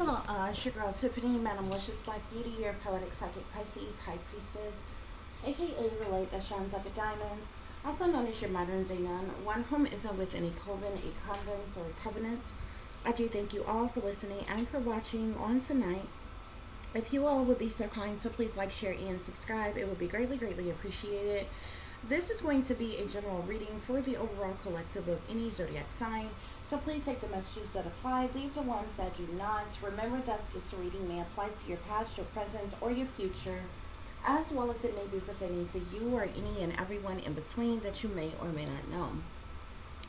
Hello, it's your girl Tiffany, Madam Wishes Black Beauty, your poetic psychic Pisces, High Priestess, aka the light that shines like a diamond, also known as your modern day nun, one whom isn't with any coven, a convent, or a covenant. I do thank you all for listening and for watching on tonight. If you all would be so kind, so please like, share, and subscribe. It would be greatly, greatly appreciated. This is going to be a general reading for the overall collective of any zodiac sign. So please take the messages that apply, leave the ones that do not. Remember that this reading may apply to your past, your present, or your future, as well as it may be presenting to you or any and everyone in between that you may or may not know.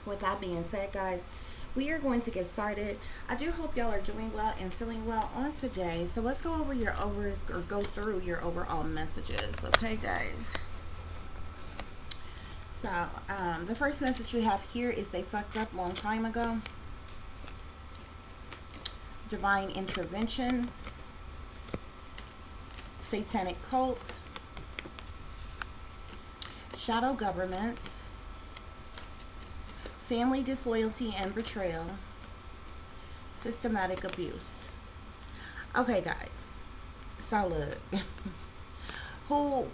With that being said, guys, we are going to get started. I do hope y'all are doing well and feeling well on today. So let's go over go through your overall messages, okay, guys? So, the first message we have here is they fucked up a long time ago. Divine intervention. Satanic cult. Shadow government. Family disloyalty and betrayal. Systematic abuse. Okay, guys. So, look.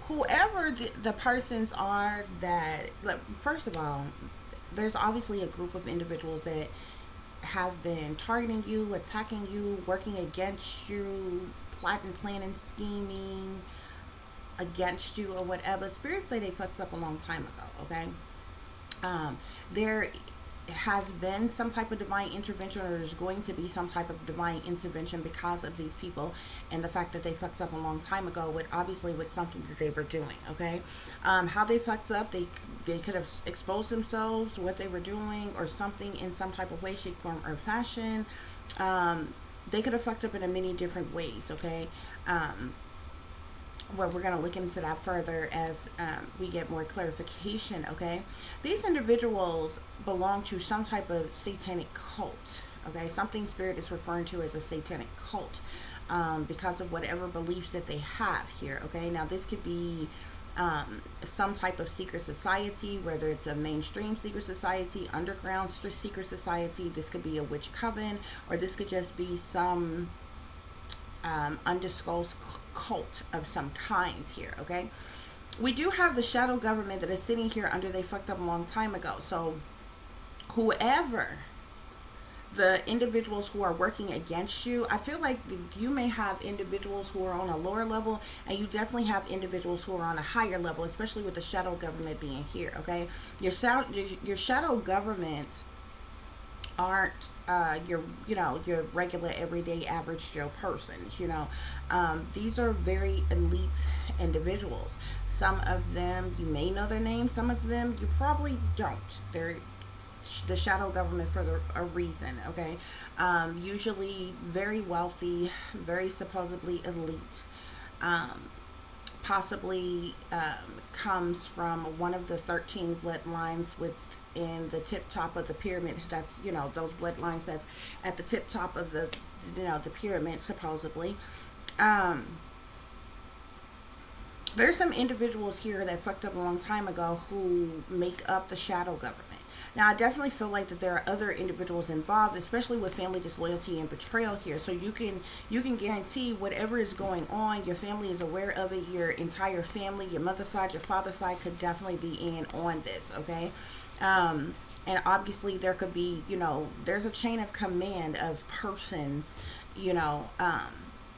Whoever the persons are that, like, first of all, there's obviously a group of individuals that have been targeting you, attacking you, working against you, plotting, planning, scheming against you or whatever. Spirits say they fucked up a long time ago, okay? There has been some type of divine intervention, or there's going to be some type of divine intervention because of these people and the fact that they fucked up a long time ago with something that they were doing, okay? How they fucked up, they could have exposed themselves, what they were doing, or something in some type of way, shape, form, or fashion. They could have fucked up in many different ways, okay? Well, we're going to look into that further as we get more clarification, okay? These individuals belong to some type of satanic cult, okay? Something Spirit is referring to as a satanic cult because of whatever beliefs that they have here, okay? Now, this could be some type of secret society, whether it's a mainstream secret society, underground secret society. This could be a witch coven, or this could just be some undisclosed cult of some kind here, okay? We do have the shadow government that is sitting here under they fucked up a long time ago. So whoever the individuals who are working against you, I feel like you may have individuals who are on a lower level, and you definitely have individuals who are on a higher level, especially with the shadow government being here, okay? Your shadow government aren't your regular everyday average Joe persons. These are very elite individuals. Some of them you may know their names, some of them you probably don't. They're the shadow government for a reason, okay? Usually very wealthy, very supposedly elite, possibly comes from one of the 13 bloodlines within the tip top of the pyramid. That's, those bloodlines that's at the tip top of the pyramid, supposedly. There's some individuals here that fucked up a long time ago who make up the shadow government. Now, I definitely feel like that there are other individuals involved, especially with family disloyalty and betrayal here. So you can guarantee whatever is going on, your family is aware of it. Your entire family, your mother's side, your father's side, could definitely be in on this, okay? And obviously there could be, there's a chain of command of persons,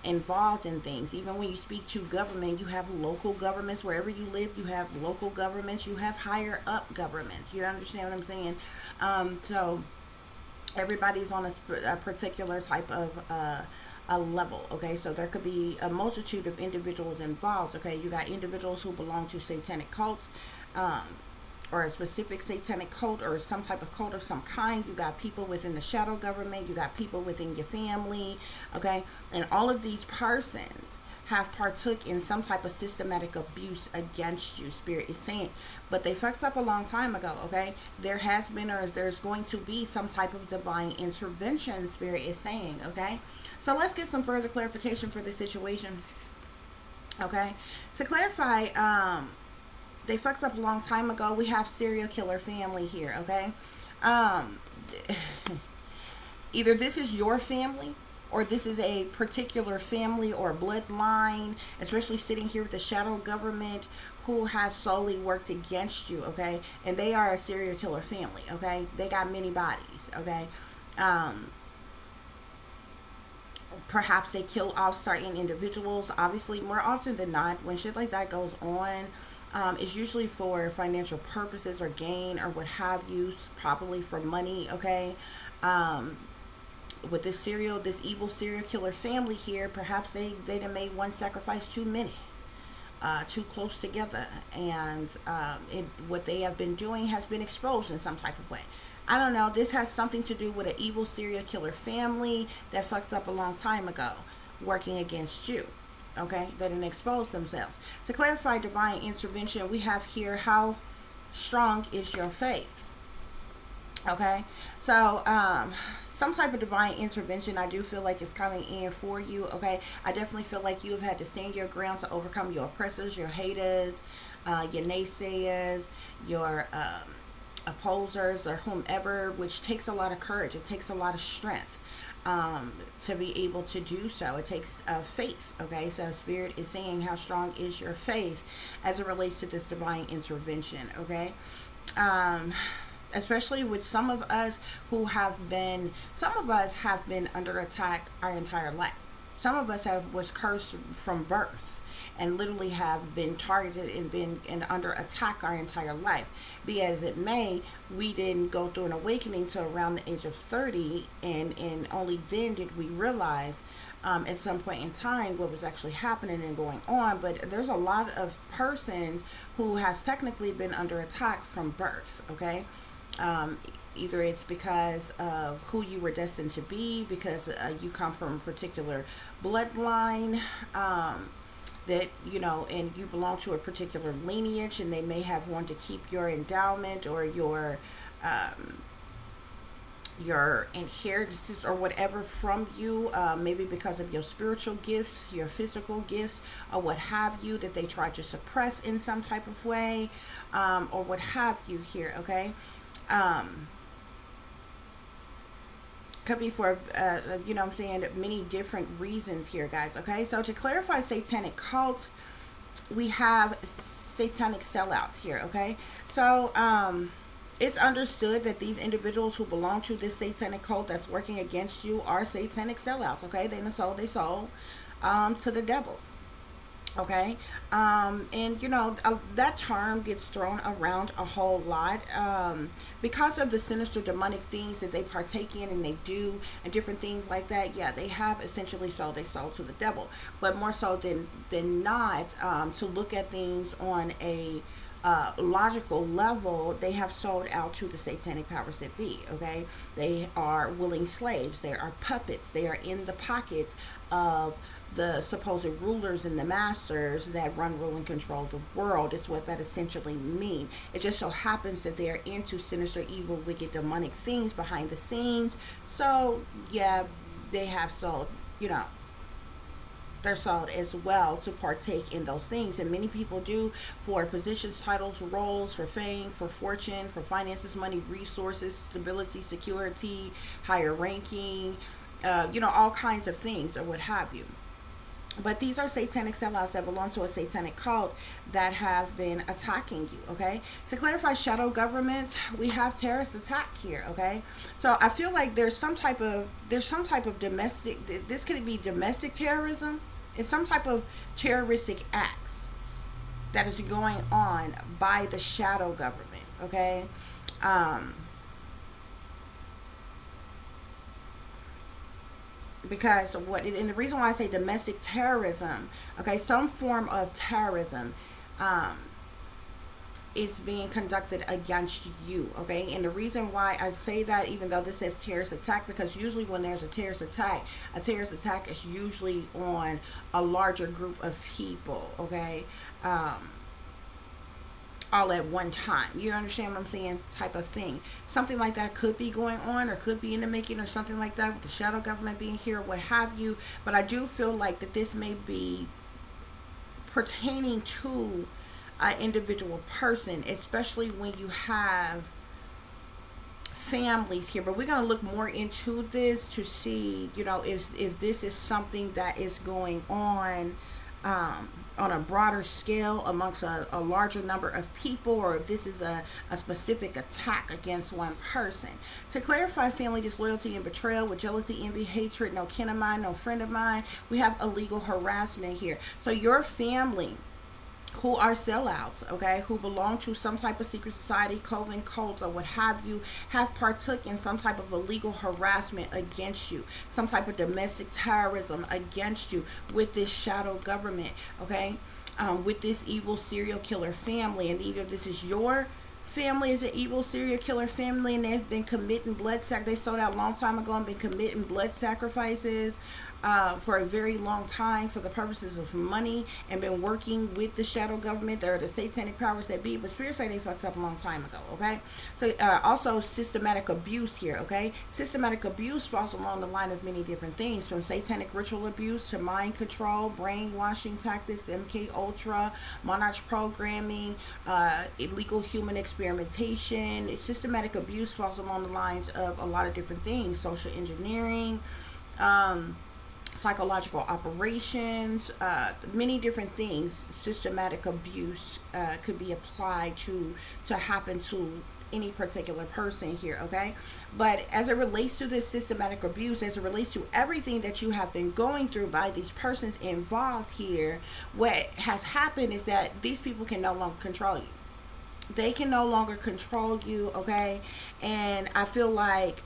involved in things. Even when you speak to government, you have local governments. Wherever you live, you have local governments, you have higher up governments. You understand what I'm saying? So everybody's on a particular type of a level, okay? So there could be a multitude of individuals involved, okay? You got individuals who belong to satanic cults, or a specific satanic cult, or some type of cult of some kind. You got people within the shadow government, you got people within your family, okay? And all of these persons have partook in some type of systematic abuse against you, Spirit is saying. But they fucked up a long time ago, okay? There has been, or there's going to be, some type of divine intervention, Spirit is saying, okay? So let's get some further clarification for this situation, okay? To clarify, they fucked up a long time ago. We have serial killer family here, okay? Either this is your family, or this is a particular family or bloodline, especially sitting here with the shadow government, who has solely worked against you, okay? And they are a serial killer family, okay? They got many bodies, okay? Um, Perhaps they kill off certain individuals. Obviously, more often than not, when shit like that goes on, it's usually for financial purposes or gain or what have you, probably for money, okay? Um, with this evil serial killer family here, perhaps they done made one sacrifice too many, too close together, and what they have been doing has been exposed in some type of way. I don't know. This has something to do with an evil serial killer family that fucked up a long time ago, working against you. Okay, that didn't expose themselves. To clarify divine intervention, we have here, how strong is your faith? Okay, so some type of divine intervention, I do feel like, is coming in for you. Okay, I definitely feel like you have had to stand your ground to overcome your oppressors, your haters, your naysayers, your opposers, or whomever, which takes a lot of courage. It takes a lot of strength to be able to do so. It takes faith. Okay, so Spirit is saying, how strong is your faith as it relates to this divine intervention? Okay. Um, Especially with some of us some of us have been under attack our entire life. Some of us have was cursed from birth and literally have been targeted and been and under attack our entire life. Be as it may, we didn't go through an awakening till around the age of 30, and only then did we realize at some point in time what was actually happening and going on. But there's a lot of persons who has technically been under attack from birth, okay? um, Either it's because of who you were destined to be, because you come from a particular bloodline, that and you belong to a particular lineage, and they may have wanted to keep your endowment or um, your inheritance or whatever from you, maybe because of your spiritual gifts, your physical gifts, or what have you, that they try to suppress in some type of way, or what have you here, okay? Um, could be for what I'm saying, many different reasons here, guys. Okay, so to clarify satanic cult, we have satanic sellouts here. Okay, so it's understood that these individuals who belong to this satanic cult that's working against you are satanic sellouts. Okay, they done sold their soul to the devil. Okay, and that term gets thrown around a whole lot, because of the sinister demonic things that they partake in and they do, and different things like that. Yeah, they have essentially sold their soul to the devil, but more so than not, to look at things on a logical level, they have sold out to the satanic powers that be. Okay, they are willing slaves, they are puppets, they are in the pockets of the supposed rulers and the masters that run, rule, and control the world. Is what that essentially mean. It just so happens that they are into sinister, evil, wicked, demonic things behind the scenes. So yeah, they have sold, they're sold as well to partake in those things. And many people do, for positions, titles, roles, for fame, for fortune, for finances, money, resources, stability, security, higher ranking, all kinds of things, or what have you. But these are satanic sellouts that belong to a satanic cult that have been attacking you. Okay, to clarify shadow government, we have terrorist attack here. Okay, so I feel like there's some type of domestic, this could be domestic terrorism. It's some type of terroristic acts that is going on by the shadow government. Okay, um because and the reason why I say domestic terrorism, okay, some form of terrorism um is being conducted against you. Okay, and the reason why I say that, even though this says terrorist attack, because usually when there's a terrorist attack is usually on a larger group of people. Okay, um all at one time. You understand what I'm saying? Type of thing. Something like that could be going on, or could be in the making, or something like that, with the shadow government being here, what have you. But I do feel like that this may be pertaining to an individual person, especially when you have families here, but we're going to look more into this to see, you know, if this is something that is going on a broader scale amongst a larger number of people, or if this is a specific attack against one person. To clarify family disloyalty and betrayal with jealousy, envy, hatred, no kin of mine, no friend of mine, we have illegal harassment here. So your family who are sellouts, okay, who belong to some type of secret society, coven, cult, or what have you, have partook in some type of illegal harassment against you, some type of domestic terrorism against you with this shadow government, okay, with this evil serial killer family. And either this is your family is an evil serial killer family, and they've been committing they sold out a long time ago and been committing blood sacrifices for a very long time for the purposes of money, and been working with the shadow government. There are the satanic powers that be, but spirits say they fucked up a long time ago, okay? So also systematic abuse here, okay? Systematic abuse falls along the line of many different things, from satanic ritual abuse to mind control, brainwashing tactics, MK Ultra, monarch programming, illegal human experimentation. Systematic abuse falls along the lines of a lot of different things: social engineering, psychological operations, many different things. Systematic abuse could be applied to happen to any particular person here, okay? But as it relates to this systematic abuse, as it relates to everything that you have been going through by these persons involved here, what has happened is that these people can no longer control you. They can no longer control you, okay? And I feel like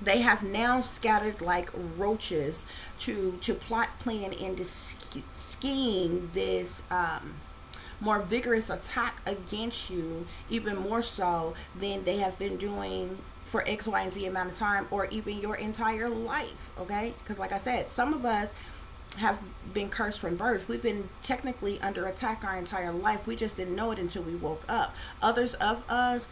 they have now scattered like roaches to plot, plan, and to scheme this more vigorous attack against you, even more so than they have been doing for X, Y, and Z amount of time, or even your entire life, okay? Because like I said, some of us have been cursed from birth. We've been technically under attack our entire life. We just didn't know it until we woke up. Others of us,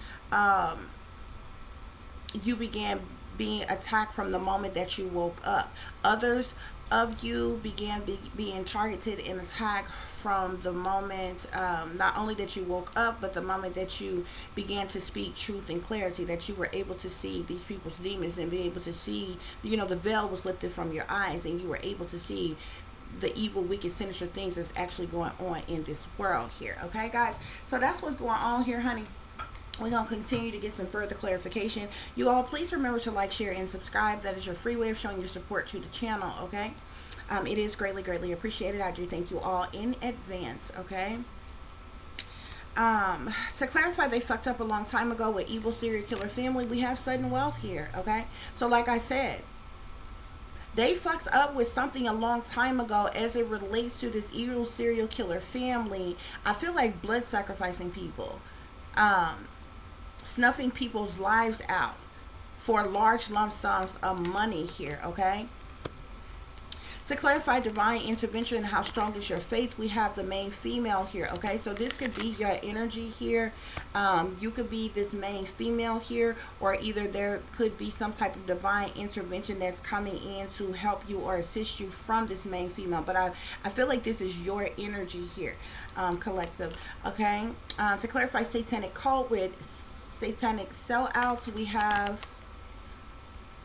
you began being attacked from the moment that you woke up. Others of you began being targeted and attacked from the moment not only that you woke up, but the moment that you began to speak truth and clarity, that you were able to see these people's demons and be able to see, you know, the veil was lifted from your eyes and you were able to see the evil, wicked, sinister things that's actually going on in this world here. Okay, guys? So that's what's going on here, honey. We're going to continue to get some further clarification. You all, please remember to like, share, and subscribe. That is your free way of showing your support to the channel, okay? It is greatly, greatly appreciated. I do thank you all in advance, okay? To clarify, they fucked up a long time ago with evil serial killer family. We have sudden wealth here, okay? So like I said, they fucked up with something a long time ago as it relates to this evil serial killer family. I feel like blood sacrificing people, snuffing people's lives out for large lump sums of money here, okay? To clarify divine intervention and how strong is your faith, we have the main female here, okay? So this could be your energy here. You could be this main female here, or either there could be some type of divine intervention that's coming in to help you or assist you from this main female. But I feel like this is your energy here, collective, okay? To clarify satanic cult with satanic sellouts, we have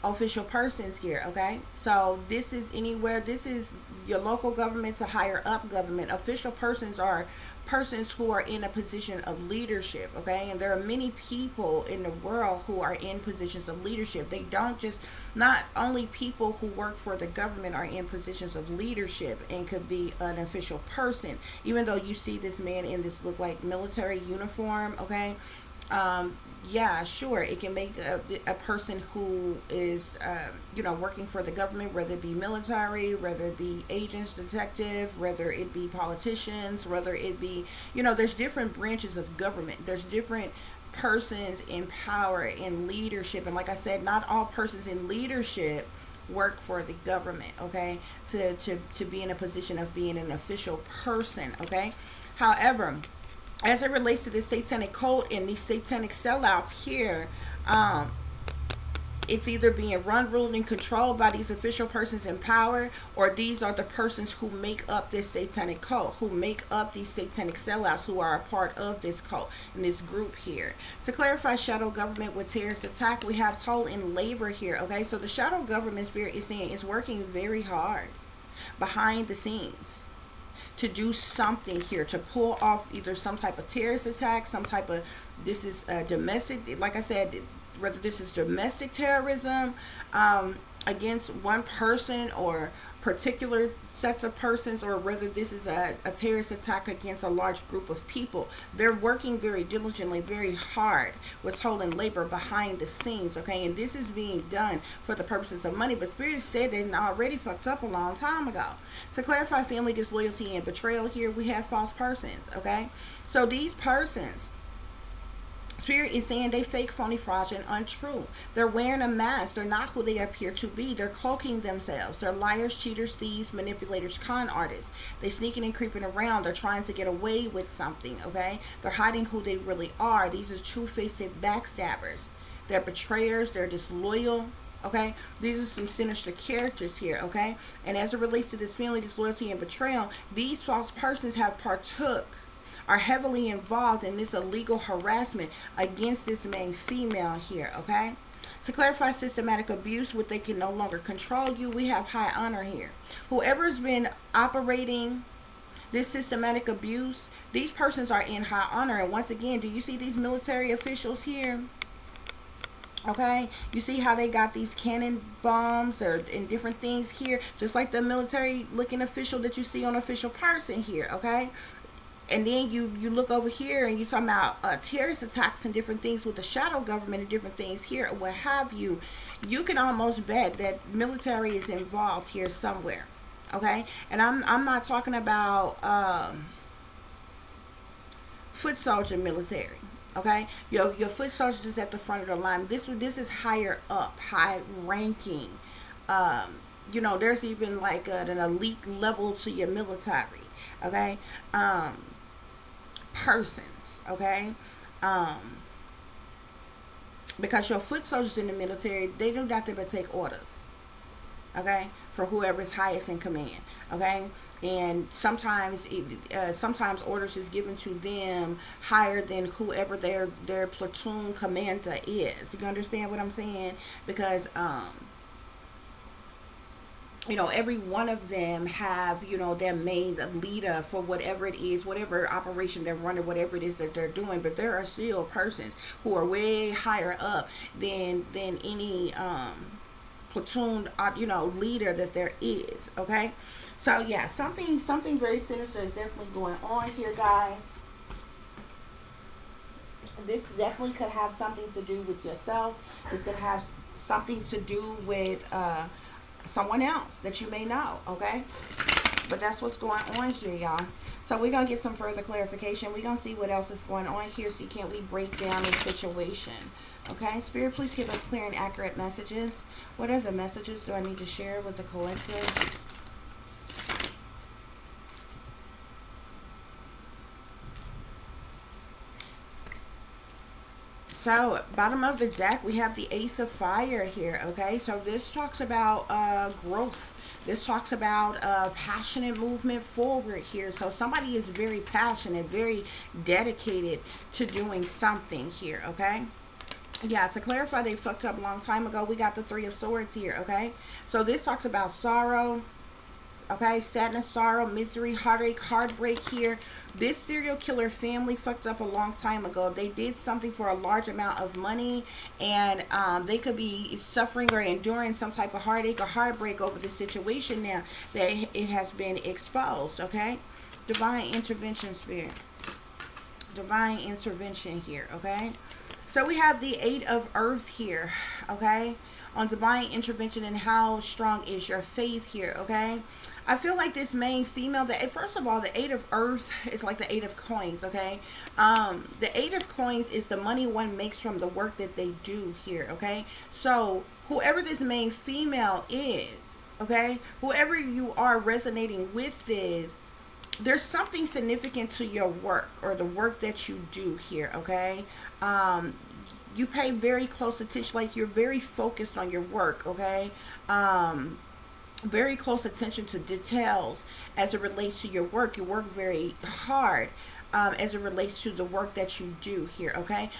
official persons here, okay? So this is anywhere, this is your local government to higher up government. Official persons are persons who are in a position of leadership, okay? And there are many people in the world who are in positions of leadership. They don't just, not only people who work for the government are in positions of leadership and could be an official person, even though you see this man in this look like military uniform, okay? Yeah, sure, it can make a person who is, you know, working for the government, whether it be military, whether it be agents, detective, whether it be politicians, whether it be, you know, there's different branches of government. There's different persons in power and leadership. And like I said, not all persons in leadership work for the government, okay, to be in a position of being an official person, okay? However, as it relates to this satanic cult and these satanic sellouts here, It's either being run, ruled, and controlled by these official persons in power, or these are the persons who make up this satanic cult, who make up these satanic sellouts, who are a part of this cult and this group here. To clarify shadow government with terrorist attack, we have toll in labor here. Okay, so the shadow government spirit is saying it's working very hard behind the scenes to do something here, to pull off either some type of terrorist attack, some type of, this is domestic, like I said, whether this is domestic terrorism against one person or particular sets of persons, or whether this is a terrorist attack against a large group of people. They're working very diligently, very hard with holding labor behind the scenes, okay? And this is being done for the purposes of money, but Spirit said they already fucked up a long time ago. To clarify family disloyalty and betrayal here, we have false persons, okay? So these persons, Spirit is saying they fake, phony, fraudulent, untrue. They're wearing a mask. They're not who they appear to be. They're cloaking themselves. They're liars, cheaters, thieves, manipulators, con artists. They're sneaking and creeping around. They're trying to get away with something, okay? They're hiding who they really are. These are two-faced backstabbers. They're betrayers. They're disloyal. Okay, these are some sinister characters here. Okay, and as it relates to this family disloyalty and betrayal, these false persons have are heavily involved in this illegal harassment against this main female here. Okay, to clarify systematic abuse, what they can no longer control you, we have high honor here. Whoever's been operating this systematic abuse, these persons are in high honor. And once again, do you see these military officials here? Okay, you see how they got these cannon bombs or and different things here, just like the military looking official that you see on official person here. Okay, and then you look over here and you're talking about terrorist attacks and different things with the shadow government and different things here, or what have you. You can almost bet that military is involved here somewhere. Okay, and I'm not talking about foot soldier military. Okay, your foot soldiers is at the front of the line. This is higher up, high ranking. You know, there's even like an elite level to your military. Okay, persons. Okay, because your foot soldiers in the military, they do nothing but take orders. Okay, for whoever's highest in command. Okay, and sometimes sometimes orders is given to them higher than whoever their platoon commander is. You understand what I'm saying? Because you know, every one of them have, you know, their main leader for whatever it is, whatever operation they're running, whatever it is that they're doing. But there are still persons who are way higher up than any platoon, you know, leader that there is. Okay, so yeah, something very sinister is definitely going on here, guys. This definitely could have something to do with yourself. This could have something to do with someone else that you may know. Okay, but that's what's going on here, y'all. So we're gonna get some further clarification. We're gonna see what else is going on here. See, can we break down this situation? Okay, Spirit, please give us clear and accurate messages. What other messages do I need to share with the collective? So, bottom of the deck, we have the Ace of Fire here, okay? So, this talks about growth. This talks about passionate movement forward here. So, somebody is very passionate, very dedicated to doing something here, okay? Yeah, to clarify, they fucked up a long time ago. We got the Three of Swords here, okay? So, this talks about sorrow, okay? Sadness, sorrow, misery, heartache, heartbreak here. This serial killer family fucked up a long time ago. They did something for a large amount of money, and they could be suffering or enduring some type of heartache or heartbreak over the situation now that it has been exposed, okay? Divine intervention, Spirit. Divine intervention here, okay? So we have the Eight of Earth here, okay? On divine intervention and how strong is your faith here, okay? I feel like this main female, first of all, the Eight of Earth is like the Eight of Coins, okay? The Eight of Coins is the money one makes from the work that they do here, okay? So whoever this main female is, okay? Whoever you are resonating with this, there's something significant to your work or the work that you do here, okay? you pay very close attention, like you're very focused on your work, okay? Very close attention to details as it relates to your work. You work very hard as it relates to the work that you do here, okay?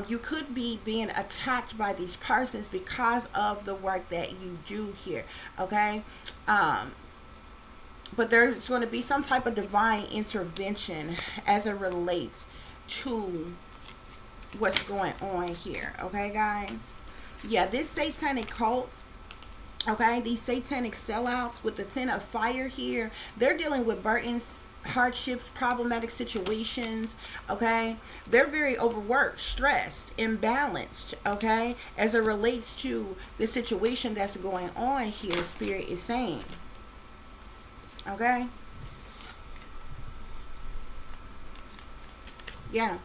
You could be being attacked by these persons because of the work that you do here, okay? But there's going to be some type of divine intervention as it relates to what's going on here, okay, guys? Yeah, this satanic cult, okay, these satanic sellouts with the 10 of fire here, they're dealing with burdens, hardships, problematic situations, okay? They're very overworked, stressed, imbalanced, okay, as it relates to the situation that's going on here, Spirit is saying, okay? Yeah.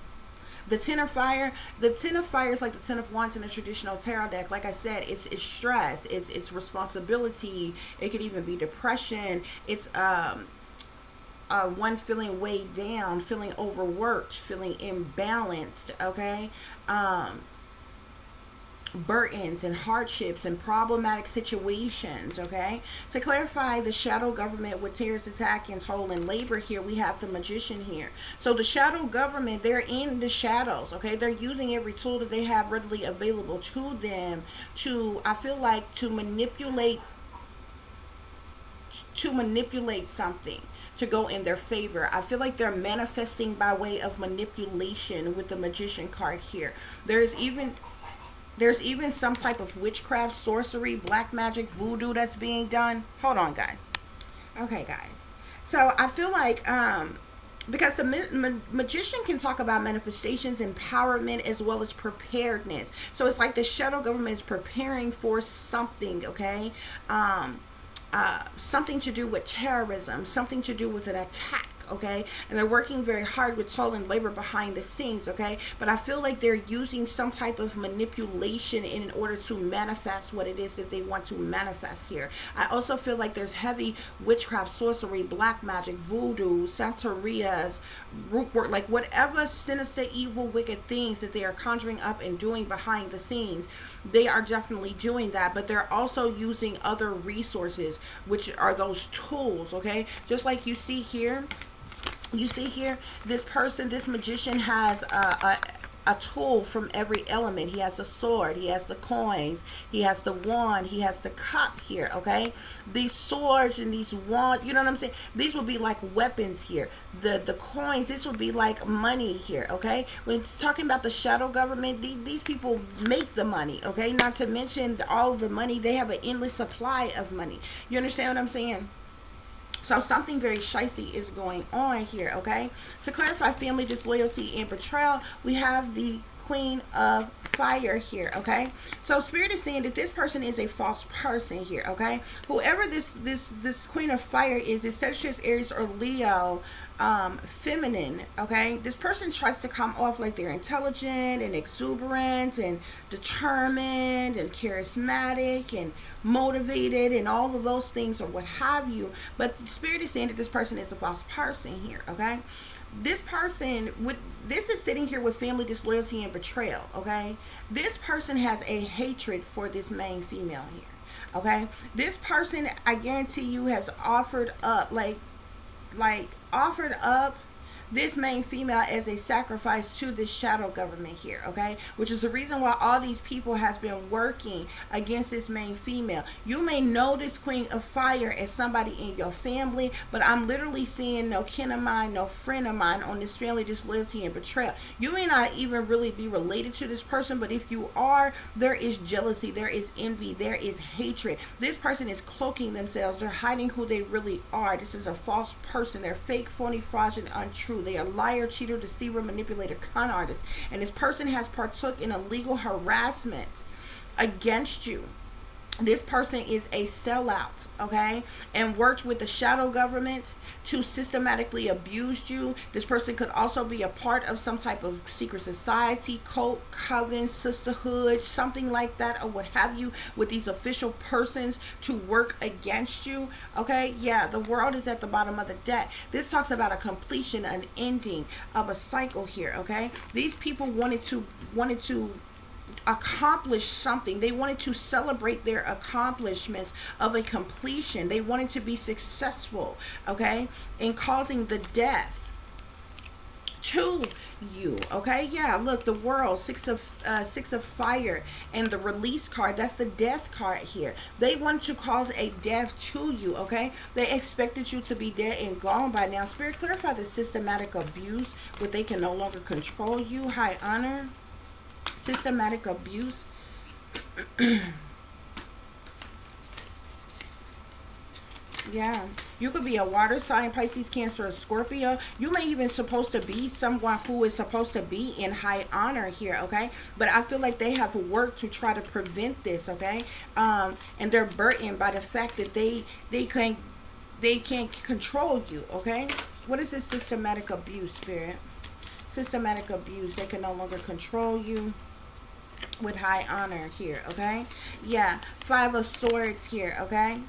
The 10 of fire, the 10 of fire is like the 10 of wands in a traditional tarot deck. Like I said, it's stress, it's responsibility. It could even be depression. It's one feeling weighed down, feeling overworked, feeling imbalanced, okay? Burdens and hardships and problematic situations, okay? To clarify the shadow government with terrorist attack and toll and labor here, we have the magician here. So the shadow government, they're in the shadows, okay? They're using every tool that they have readily available to them to, I feel like, to manipulate something to go in their favor. I feel like they're manifesting by way of manipulation with the magician card here. There's even some type of witchcraft, sorcery, black magic, voodoo that's being done. Hold on, guys. Okay, guys. So I feel like because the magician can talk about manifestations, empowerment, as well as preparedness. So it's like the shadow government is preparing for something, okay? Something to do with terrorism, something to do with an attack, okay? And they're working very hard with toil and labor behind the scenes, okay? But I feel like they're using some type of manipulation in order to manifest what it is that they want to manifest here. I also feel like there's heavy witchcraft, sorcery, black magic, voodoo, santerias, root work, like whatever sinister, evil, wicked things that they are conjuring up and doing behind the scenes. They are definitely doing that, but they're also using other resources, which are those tools, okay? Just like you see here, this person, this magician has a tool from every element. He has the sword, he has the coins, he has the wand, he has the cup here, okay? These swords and these wands, you know what I'm saying? These will be like weapons here. The coins, this would be like money here, okay? When it's talking about the shadow government, these people make the money, okay? Not to mention all the money, they have an endless supply of money. You understand what I'm saying? So something very shicey is going on here, okay? To clarify family disloyalty and betrayal, we have the Queen of Fire here, okay? So Spirit is saying that this person is a false person here, okay? Whoever this Queen of Fire is Sagittarius, Aries, or Leo, feminine, okay? This person tries to come off like they're intelligent and exuberant and determined and charismatic and motivated and all of those things or what have you, but Spirit is saying that this person is a false person here, okay? This person this is sitting here with family disloyalty and betrayal, okay? This person has a hatred for this main female here, okay? This person, I guarantee you, has offered up offered up this main female as a sacrifice to this shadow government here, okay? Which is the reason why all these people has been working against this main female. You may know this Queen of Fire as somebody in your family, but I'm literally seeing no kin of mine, no friend of mine on this family disloyalty and betrayal. You may not even really be related to this person, but if you are, there is jealousy, there is envy, there is hatred. This person is cloaking themselves. They're hiding who they really are. This is a false person. They're fake, phony, fraudulent, untrue. They are liar, cheater, deceiver, manipulator, con artist. And this person has partook in illegal harassment against you. This person is a sellout, okay, and worked with the shadow government to systematically abuse you. This person could also be a part of some type of secret society, cult, coven, sisterhood, something like that, or what have you, with these official persons to work against you, okay? Yeah, the world is at the bottom of the deck. This talks about a completion, an ending of a cycle here, okay? These people wanted to accomplish something. They wanted to celebrate their accomplishments of a completion. They wanted to be successful, okay, in causing the death to you. Okay, yeah, look, the world, six of fire, and the release card, that's the death card here. They want to cause a death to you. Okay, they expected you to be dead and gone by now. Spirit, clarify the systematic abuse where they can no longer control you. High honor, systematic abuse. Yeah, you could be a water sign, Pisces, Cancer, or Scorpio. You may even supposed to be someone who is supposed to be in high honor here, okay? But I feel like they have worked to try to prevent this, okay? And they're burdened by the fact that they can't control you, okay? What is this systematic abuse, Spirit? Systematic abuse. They can no longer control you with high honor here, okay? Yeah, Five of Swords here, okay?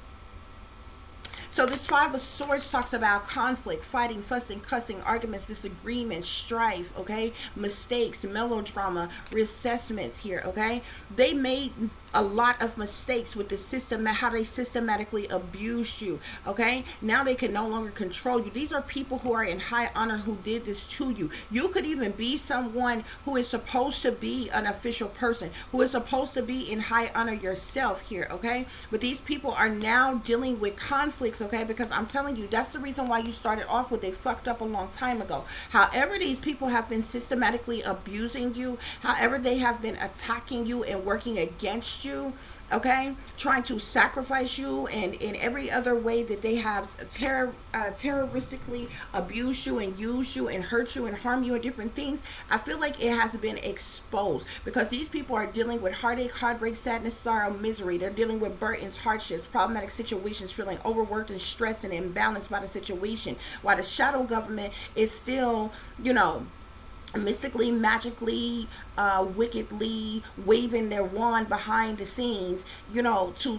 So this Five of Swords talks about conflict, fighting, fussing, cussing, arguments, disagreements, strife, okay? Mistakes, melodrama, reassessments here, okay? They made a lot of mistakes with the system, how they systematically abused you, okay? Now they can no longer control you. These are people who are in high honor who did this to you. You could even be someone who is supposed to be an official person, who is supposed to be in high honor yourself here, okay? But these people are now dealing with conflicts, okay? Because I'm telling you, that's the reason why you started off with they fucked up a long time ago. However, these people have been systematically abusing you, however they have been attacking you and working against you, okay, trying to sacrifice you, and in every other way that they have terroristically abused you and used you and hurt you and harm you and different things. I feel like it has been exposed because these people are dealing with heartache, heartbreak, sadness, sorrow, misery. They're dealing with burdens, hardships, problematic situations, feeling overworked and stressed and imbalanced by the situation, while the shadow government is still, you know, mystically, magically, wickedly waving their wand behind the scenes, you know, to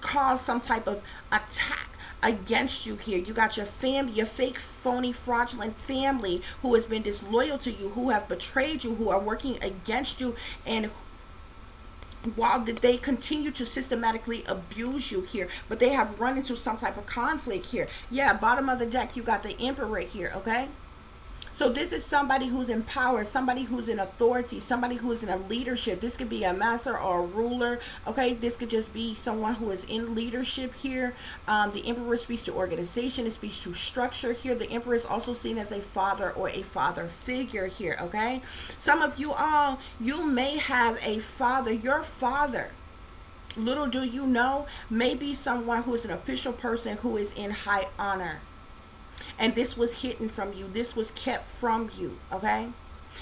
cause some type of attack against you here. You got your family, your fake, phony, fraudulent family who has been disloyal to you, who have betrayed you, who are working against you, and while they continue to systematically abuse you here, but they have run into some type of conflict here. Yeah, bottom of the deck, you got the Emperor here, okay? So this is somebody who's in power, somebody who's in authority, somebody who's in a leadership. This could be a master or a ruler, okay? This could just be someone who is in leadership here. The Emperor speaks to organization. It speaks to structure here. The Emperor is also seen as a father or a father figure here, okay? Some of you all, you may have a father. Your father, little do you know, may be someone who is an official person who is in high honor. And this was hidden from you. This was kept from you, okay?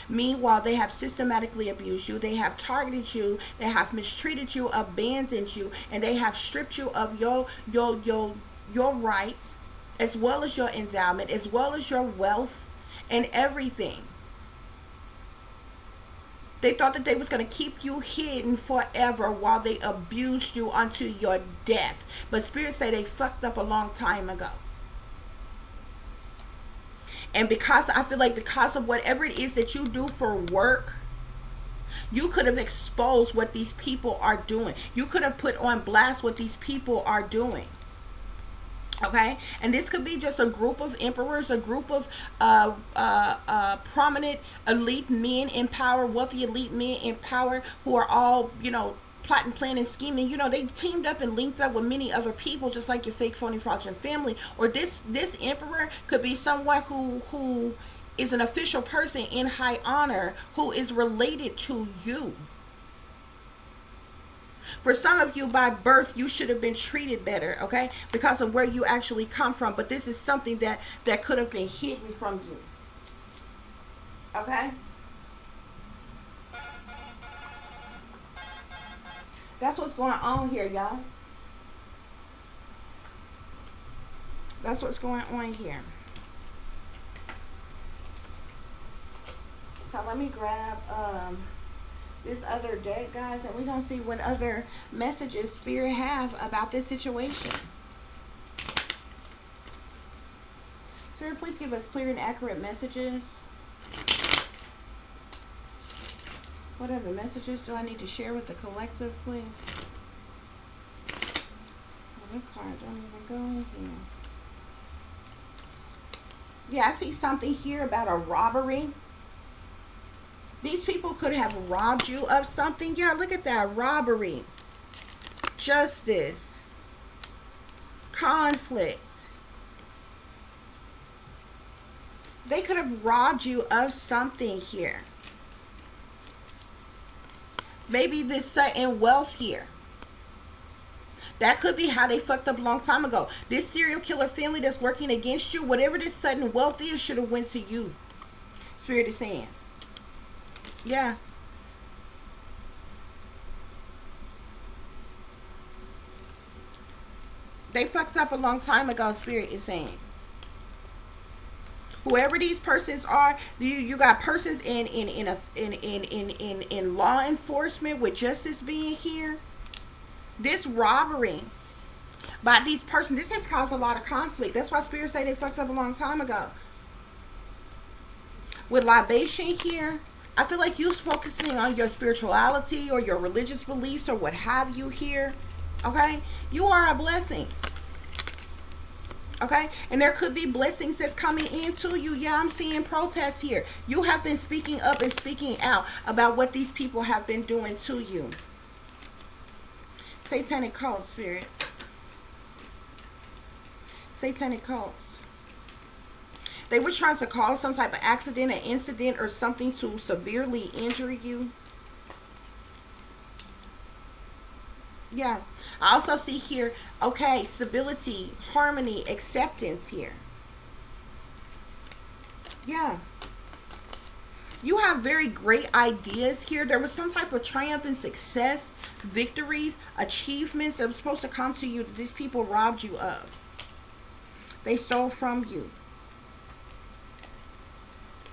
Meanwhile, they have systematically abused you. They have targeted you. They have mistreated you, abandoned you, and they have stripped you of your rights, as well as your endowment, as well as your wealth and everything. They thought that they was going to keep you hidden forever while they abused you unto your death. But spirits say they fucked up a long time ago. And because I feel like because of whatever it is that you do for work, you could have exposed what these people are doing. You could have put on blast what these people are doing. Okay? And this could be just a group of emperors, a group of prominent elite men in power, wealthy elite men in power who are all, you know, plotting, planning, scheming. You know, they teamed up and linked up with many other people, just like your fake, phony, fraudulent family. Or this emperor could be someone who is an official person in high honor who is related to you. For some of you, by birth, you should have been treated better, okay, because of where you actually come from. But this is something that could have been hidden from you, okay? That's what's going on here, y'all. That's what's going on here. So let me grab this other deck, guys, and we're going to see what other messages Spirit have about this situation. Spirit, please give us clear and accurate messages. What other messages do I need to share with the collective, please? Well, that card don't even go in here. Yeah, I see something here about a robbery. These people could have robbed you of something. Yeah, look at that. Robbery. Justice. Conflict. They could have robbed you of something here. Maybe this sudden wealth here. That could be how they fucked up a long time ago. This serial killer family that's working against you, whatever this sudden wealth is, should have went to you. Spirit is saying. Yeah. They fucked up a long time ago, Spirit is saying. Whoever these persons are, you got persons in law enforcement with justice being here. This robbery by these persons, this has caused a lot of conflict. That's why Spirit say they fucked up a long time ago. With libation here, I feel like you're focusing on your spirituality or your religious beliefs or what have you here. Okay? You are a blessing. Okay? And there could be blessings that's coming into you. Yeah, I'm seeing protests here. You have been speaking up and speaking out about what these people have been doing to you. Satanic cult, Spirit. Satanic cults. They were trying to cause some type of accident, an incident, or something to severely injure you. Yeah. I also see here, okay, stability, harmony, acceptance here. Yeah. You have very great ideas here. There was some type of triumph and success, victories, achievements that were supposed to come to you that these people robbed you of. They stole from you.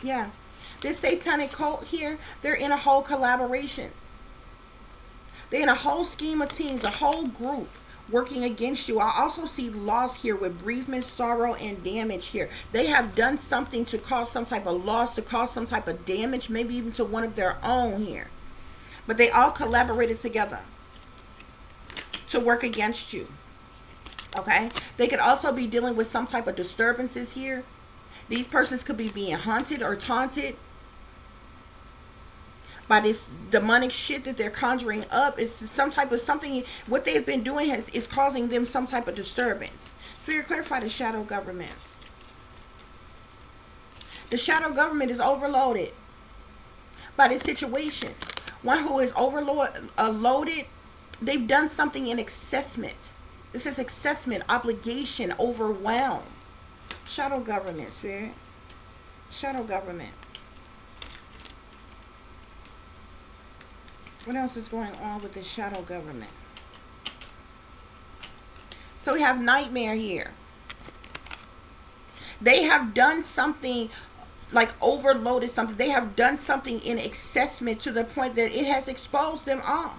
Yeah. This satanic cult here, they're in a whole collaboration. They're in a whole scheme of teams, a whole group working against you. I also see loss here with bereavement, sorrow, and damage here. They have done something to cause some type of loss, to cause some type of damage, maybe even to one of their own here. But they all collaborated together to work against you. Okay? They could also be dealing with some type of disturbances here. These persons could be being haunted or taunted by this demonic shit that they're conjuring up. Is some type of something. What they've been doing is causing them some type of disturbance. Spirit, clarify the shadow government. The shadow government is overloaded by this situation. One who is loaded, they've done something in accessment. This is accessment, obligation, overwhelm. Shadow government, Spirit. Shadow government. What else is going on with this shadow government? So we have nightmare here. They have done something, like overloaded something. They have done something in accessment to the point that it has exposed them all.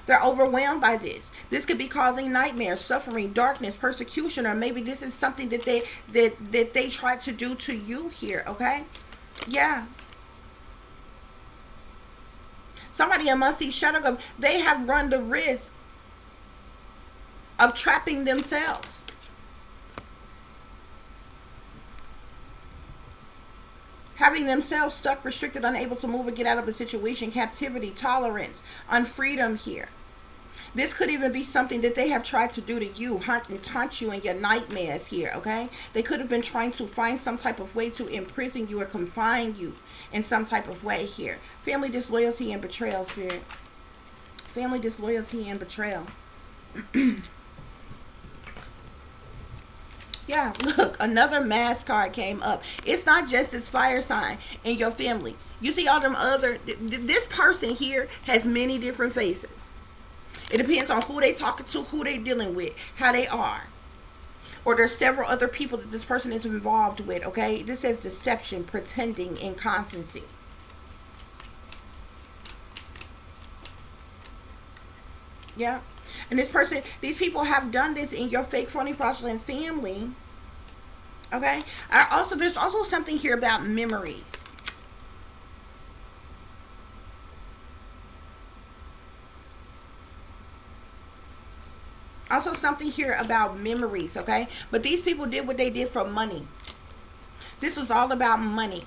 They're overwhelmed by this. This could be causing nightmares, suffering, darkness, persecution, or maybe this is something that they tried to do to you here, okay? Yeah. Somebody amongst these shadow government, they have run the risk of trapping themselves. Having themselves stuck, restricted, unable to move or get out of a situation, captivity, tolerance, unfreedom here. This could even be something that they have tried to do to you, hunt and taunt you in your nightmares here, okay? They could have been trying to find some type of way to imprison you or confine you in some type of way here. Family disloyalty and betrayal, Spirit. Family disloyalty and betrayal. Yeah, look, another mass card came up. It's not just this fire sign in your family. You see all them other, this person here has many different faces. It depends on who they talking to, who they dealing with, how they are. Or there's several other people that this person is involved with, okay? This says deception, pretending, inconstancy. Yeah. And this person, these people have done this in your fake, phony, fraudulent family. Okay? There's also something here about memories. Also something here about memories, okay? But these people did what they did for money. This was all about money.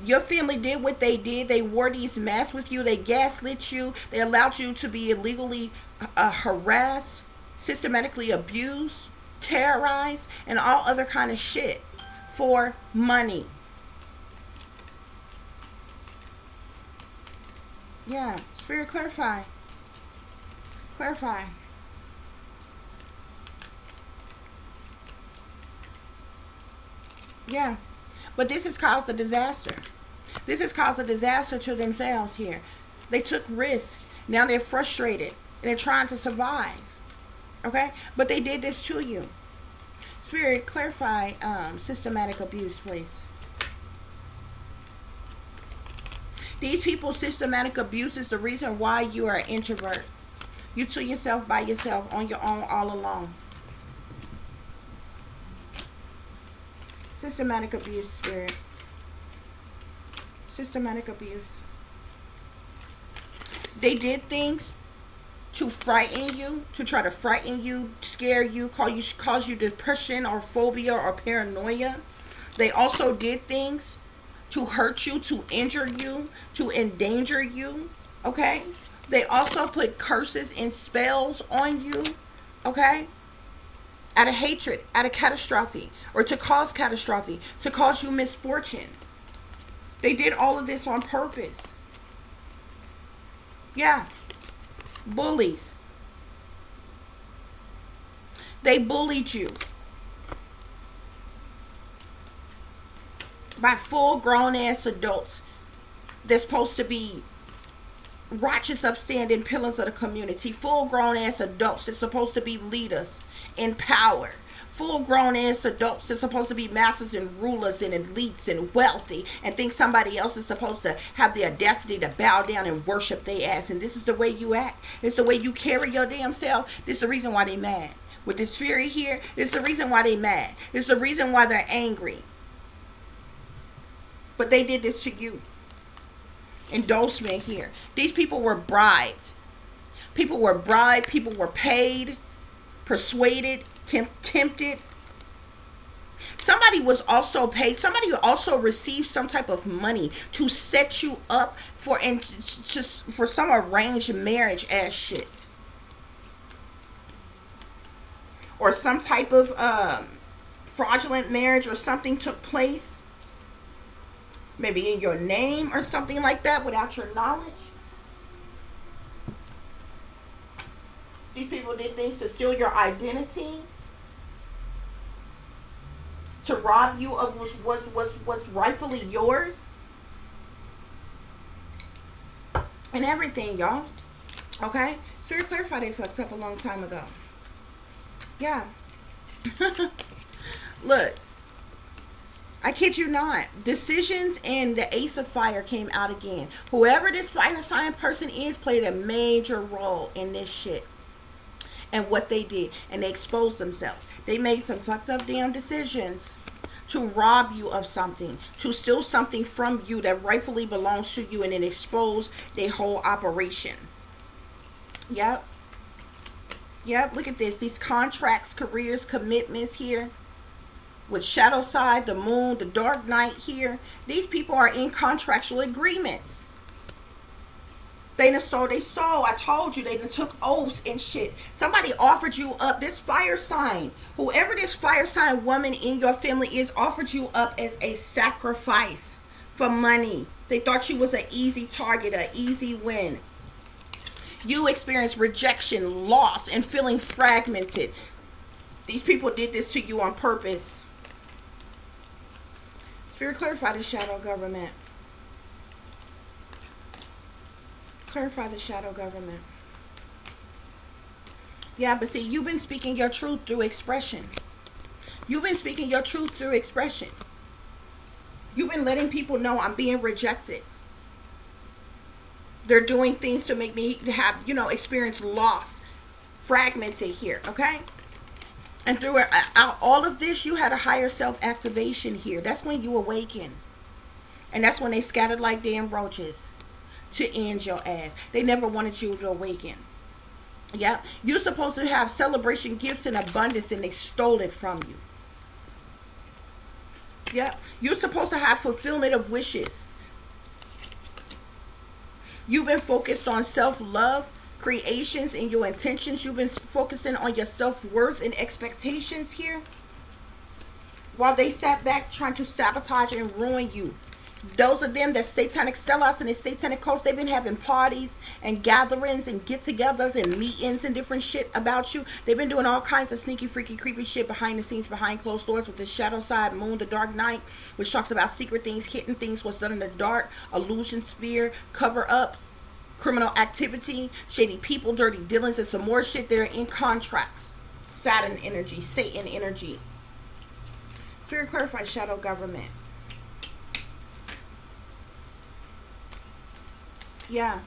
Your family did what they did. They wore these masks with you. They gaslit you. They allowed you to be illegally harassed, systematically abused, terrorized, and all other kind of shit for money. Yeah, Spirit, clarify. Clarify. Yeah. But this has caused a disaster. This has caused a disaster to themselves here. They took risks. Now they're frustrated. They're trying to survive. Okay? But they did this to you. Spirit, clarify systematic abuse, please. These people's systematic abuse is the reason why you are an introvert. You to yourself, by yourself, on your own, all alone. Systematic abuse, Spirit. Systematic abuse. They did things to frighten you, to try to frighten you, scare you, cause you depression or phobia or paranoia. They also did things to hurt you, to injure you, to endanger you. Okay? They also put curses and spells on you. Okay? Out of hatred, out of catastrophe, or to cause catastrophe, to cause you misfortune. They did all of this on purpose. Yeah. Bullies. They bullied you by full grown ass adults. They're supposed to be righteous, upstanding pillars of the community. Full grown ass adults. They're supposed to be leaders in power. Full grown ass adults. They're supposed to be masters and rulers and elites and wealthy, and think somebody else is supposed to have the audacity to bow down and worship their ass. And this is the way you act. It's the way you carry your damn self. This is the reason why they mad. With this fury here, it's the reason why they mad. It's the reason why they're angry. But they did this to you. Endorsement here. These people were bribed. People were bribed. People were paid, persuaded, tempted. Somebody was also paid. Somebody also received some type of money to set you up for some arranged marriage ass shit, or some type of fraudulent marriage, or something took place, maybe in your name or something like that, without your knowledge. These people did things to steal your identity, to rob you of what's rightfully yours, and everything, y'all. Okay? Spirit, clarify they fucked up a long time ago. Yeah. Look, I kid you not. Decisions and the Ace of Fire came out again. Whoever this fire sign person is played a major role in this shit and what they did. And they exposed themselves. They made some fucked up damn decisions to rob you of something, to steal something from you that rightfully belongs to you, and then expose their whole operation. Yep. Yep, look at this. These contracts, careers, commitments here. With shadow side, the moon, the dark night here. These people are in contractual agreements. They done sold their soul. I told you, they done took oaths and shit. Somebody offered you up. This fire sign, whoever this fire sign woman in your family is, offered you up as a sacrifice for money. They thought you was an easy target, an easy win. You experienced rejection, loss, and feeling fragmented. These people did this to you on purpose. Spirit, clarify the shadow government. Clarify the shadow government. Yeah, but see, you've been speaking your truth through expression. You've been speaking your truth through expression. You've been letting people know I'm being rejected. They're doing things to make me have, experience loss, fragmented here, okay? And through all of this, you had a higher self activation here. That's when you awaken. And that's when they scattered like damn roaches. to end your ass. They never wanted you to awaken. Yep. You're supposed to have celebration gifts in abundance, and they stole it from you. Yep. You're supposed to have fulfillment of wishes. You've been focused on self-love, creations, and your intentions. You've been focusing on your self-worth and expectations here, while they sat back trying to sabotage and ruin you. Those of them that satanic sellouts and the satanic cults, they've been having parties and gatherings and get-togethers and meetings and different shit about you. They've been doing all kinds of sneaky, freaky, creepy shit behind the scenes, behind closed doors, with the shadow side moon, the dark night, which talks about secret things, hidden things, what's done in the dark, illusion sphere, cover-ups, criminal activity, shady people, dirty dealings, and some more shit. They're in contracts. Saturn energy, Satan energy. Spirit clarify shadow government. Yeah.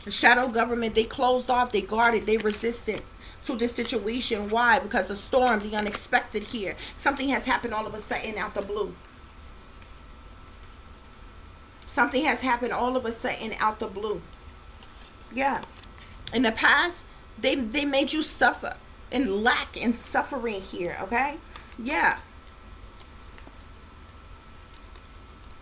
The shadow government, they closed off, they guarded, they resisted to this situation. Why? Because the storm, the unexpected here. Something has happened all of a sudden out the blue. Something has happened all of a sudden out the blue. Yeah. In the past, they made you suffer and lack and suffering here, okay? Yeah.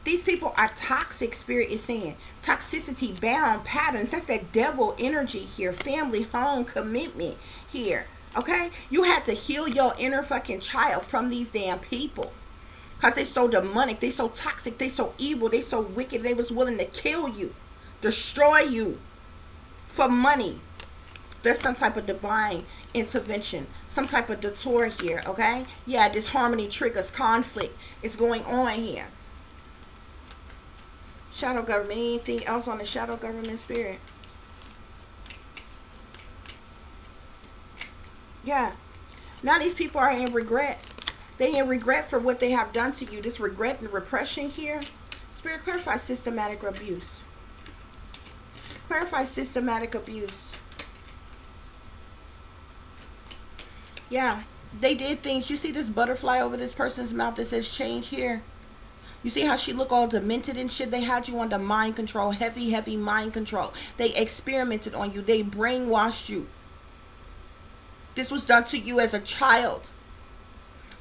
These people are toxic, Spirit is saying. Toxicity, bound, patterns. That's that devil energy here. Family, home, commitment here. Okay? You had to heal your inner fucking child from these damn people. Because they so demonic. They so toxic. They so evil. They so wicked. They was willing to kill you. Destroy you. For money. There's some type of divine intervention. Some type of detour here. Okay? Yeah, disharmony triggers conflict. Is going on here. Shadow government. Anything else on the shadow government, Spirit? Yeah. Now these people are in regret. They in regret for what they have done to you. This regret and repression here. Spirit, clarify systematic abuse. Clarify systematic abuse. Yeah. They did things. You see this butterfly over this person's mouth that says change here? You see how she look all demented and shit? They had you under mind control. Heavy, heavy mind control. They experimented on you. They brainwashed you. This was done to you as a child.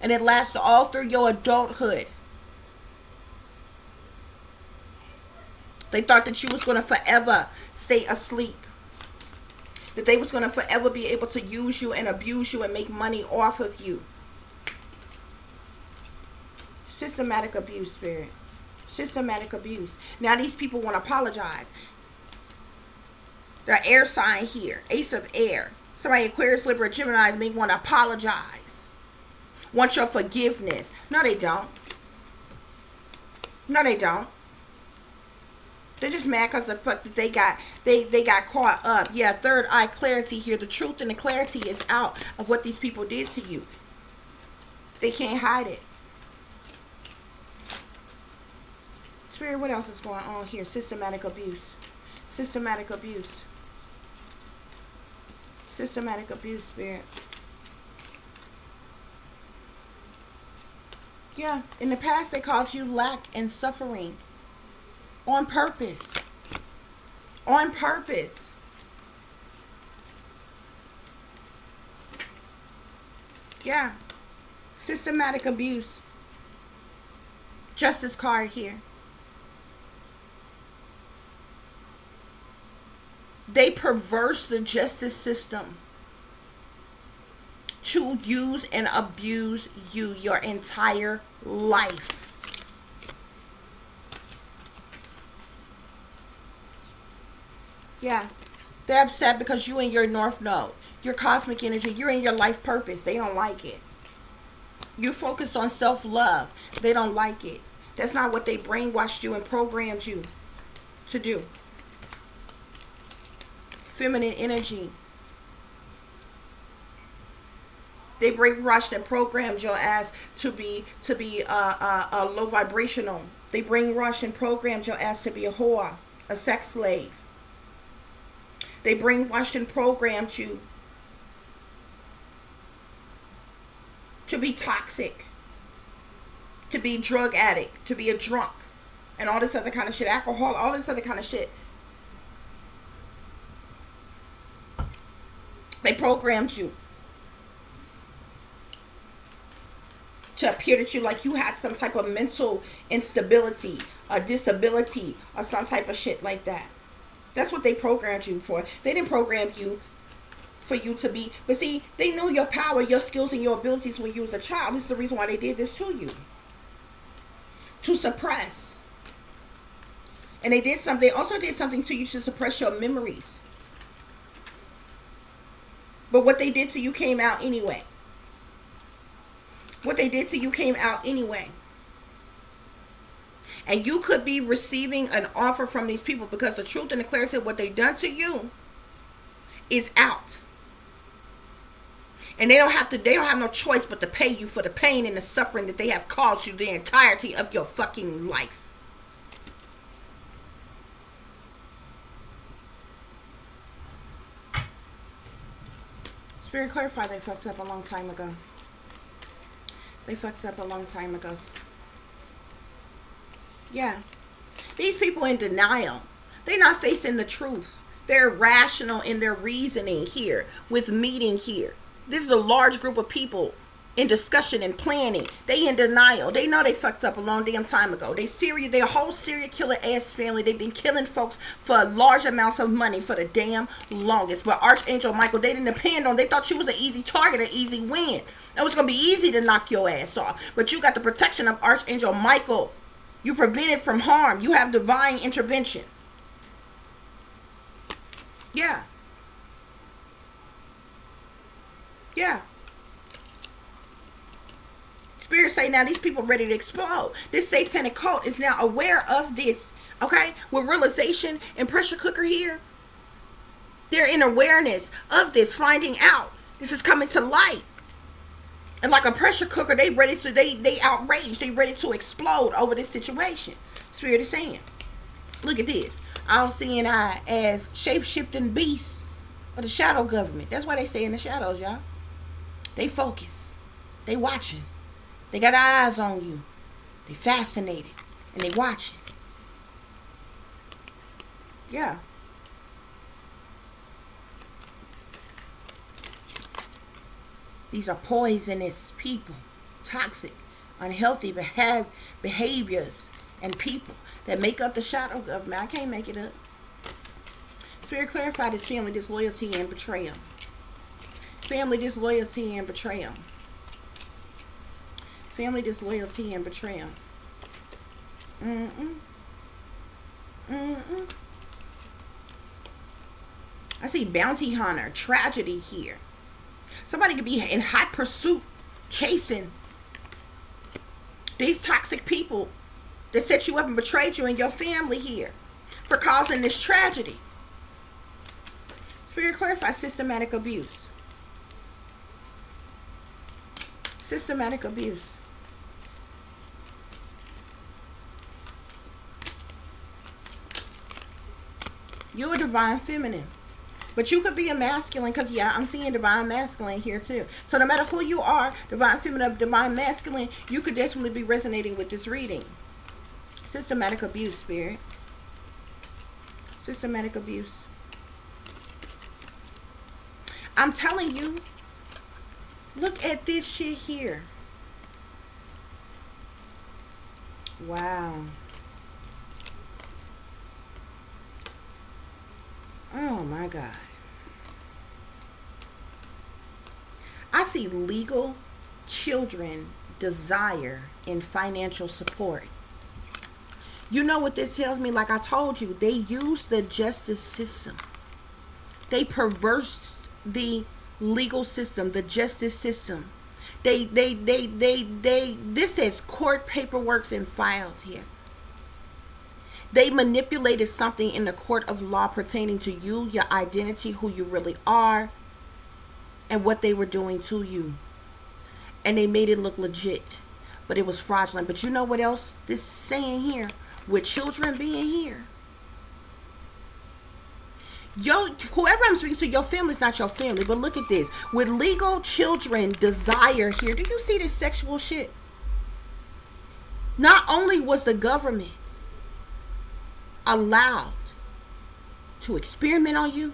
And it lasted all through your adulthood. They thought that you was going to forever stay asleep. That they was going to forever be able to use you and abuse you and make money off of you. Systematic abuse, Spirit. Systematic abuse. Now these people want to apologize. The air sign here. Ace of air. Somebody Aquarius, Libra, Gemini may want to apologize. Want your forgiveness. No, they don't. No, they don't. They're just mad because the fuck that they got caught up. Yeah, third eye clarity here. The truth and the clarity is out of what these people did to you. They can't hide it. Spirit, what else is going on here? Systematic abuse. Systematic abuse. Systematic abuse, Spirit. Yeah, in the past they caused you lack and suffering. On purpose. On purpose. Yeah. Systematic abuse. Justice card here. They perverse the justice system to use and abuse you your entire life. Yeah. They're upset because you in your North Node, your cosmic energy, you're in your life purpose. They don't like it. You focus on self-love. They don't like it. That's not what they brainwashed you and programmed you to do. Feminine energy. They brainwashed and programmed your ass to be low vibrational. They brainwashed and programmed your ass to be a whore, a sex slave. They brainwashed and programmed you to be toxic, to be drug addict, to be a drunk, and all this other kind of shit, alcohol, all this other kind of shit. They programmed you to appear that you like you had some type of mental instability, a disability, or some type of shit like that. That's what they programmed you for. They didn't program you for you to be, but see, they know your power, your skills, and your abilities when you was a child. This is the reason why they did this to you. To suppress. And they also did something to you to suppress your memories. But what they did to you came out anyway. What they did to you came out anyway. And you could be receiving an offer from these people because the truth and the clarity of what they done to you is out. And they don't have no choice but to pay you for the pain and the suffering that they have caused you the entirety of your fucking life. Spirit clarify, they fucked up a long time ago. They fucked up a long time ago. Yeah. These people in denial. They're not facing the truth. They're rational in their reasoning here with meeting here. This is a large group of people in discussion and planning. They in denial. They know they fucked up a long damn time ago. They're a whole serial killer ass family. They've been killing folks for large amounts of money for the damn longest. But Archangel Michael, they didn't depend on. They thought you was an easy target, an easy win. It was going to be easy to knock your ass off. But you got the protection of Archangel Michael. You prevented from harm. You have divine intervention. Yeah. Yeah. Spirit say now these people ready to explode. This satanic cult is now aware of this. Okay? With realization and pressure cooker here. They're in awareness of this, finding out. This is coming to light. And like a pressure cooker, they outraged. They ready to explode over this situation. Spirit is saying. Look at this. All seeing eye as shape-shifting beasts of the shadow government. That's why they stay in the shadows, y'all. They focus. They watching. They got eyes on you. They fascinated. And they watching. Yeah. These are poisonous people. Toxic. Unhealthy behaviors and people that make up the shadow government. I can't make it up. Spirit clarified his family disloyalty and betrayal. Family disloyalty and betrayal. Family disloyalty and betrayal. I see bounty hunter, tragedy here. Somebody could be in hot pursuit, chasing these toxic people that set you up and betrayed you and your family here for causing this tragedy. Spirit clarify systematic abuse. Systematic abuse. You're a divine feminine. But you could be a masculine, because yeah, I'm seeing divine masculine here too. So no matter who you are, divine feminine, divine masculine, you could definitely be resonating with this reading. Systematic abuse, Spirit. Systematic abuse. I'm telling you, look at this shit here. Wow. Oh my God. I see legal children desire and financial support. You know what this tells me? Like I told you, they use the justice system. They perverse the legal system, the justice system. This says court paperwork and files here. They manipulated something in the court of law pertaining to you, your identity, who you really are, and what they were doing to you. And they made it look legit, but it was fraudulent. But you know what else this is saying here? With children being here. Whoever I'm speaking to, your family's not your family. But look at this. With legal children desire here. Do you see this sexual shit? Not only was the government allowed to experiment on you,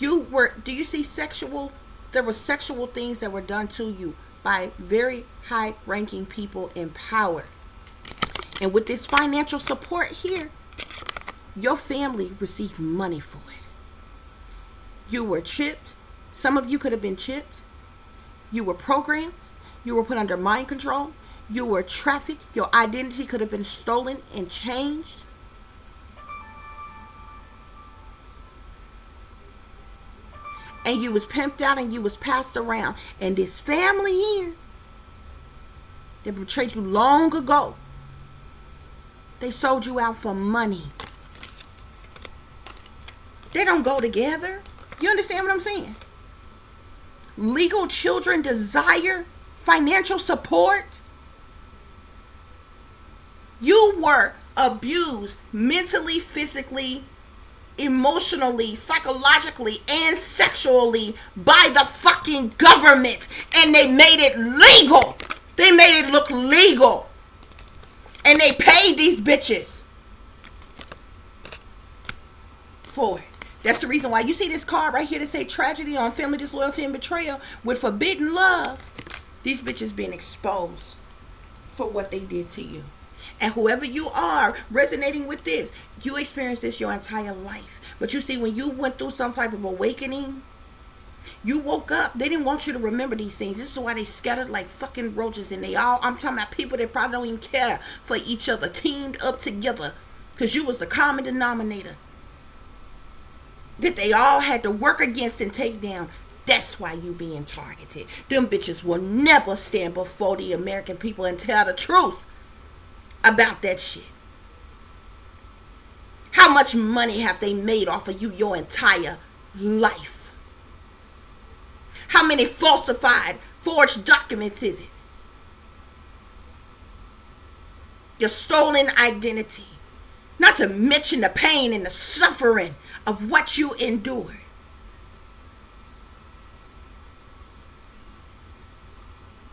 Do you see sexual? There were sexual things that were done to you by very high ranking people in power. And with this financial support here, your family received money for it. You were chipped. Some of you could have been chipped. You were programmed. You were put under mind control. You were trafficked. Your identity could have been stolen and changed. And you was pimped out and you was passed around. And this family here that betrayed you long ago, they sold you out for money. They don't go together. You understand what I'm saying? Legal children desire financial support. You were abused mentally, physically, emotionally, psychologically, and sexually by the fucking government. And they made it legal. They made it look legal. And they paid these bitches for it. That's the reason why you see this card right here that say tragedy on family disloyalty and betrayal with forbidden love. These bitches being exposed for what they did to you. And whoever you are resonating with this, you experienced this your entire life. But you see, when you went through some type of awakening, you woke up. They didn't want you to remember these things. This is why they scattered like fucking roaches. And I'm talking about people that probably don't even care for each other, teamed up together. Because you was the common denominator that they all had to work against and take down. That's why you being targeted. Them bitches will never stand before the American people and tell the truth about that shit. How much money have they made off of you your entire life? How many falsified, forged documents is it? Your stolen identity. Not to mention the pain and the suffering of what you endured.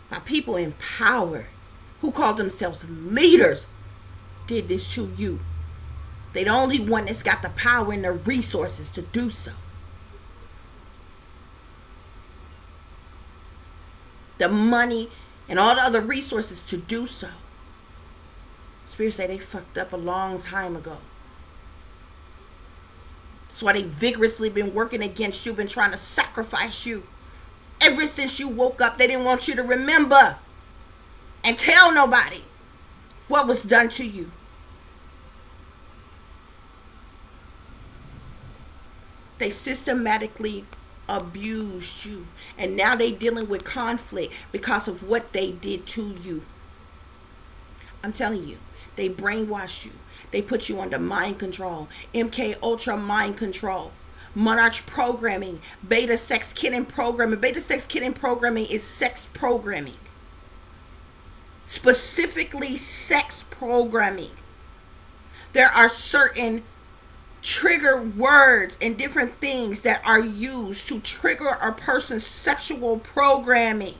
By people in power who call themselves leaders did this to you. They're the only one that's got the power and the resources to do so. The money and all the other resources to do so. Spirit say they fucked up a long time ago. That's why they vigorously been working against you, been trying to sacrifice you. Ever since you woke up, they didn't want you to remember and tell nobody what was done to you. They systematically abused you. And now they dealing with conflict because of what they did to you. I'm telling you, they brainwashed you. They put you under mind control. MK Ultra mind control. Monarch programming. Beta sex kitten programming. Beta sex kitten programming is sex programming. Specifically sex programming. There are certain trigger words and different things that are used to trigger a person's sexual programming.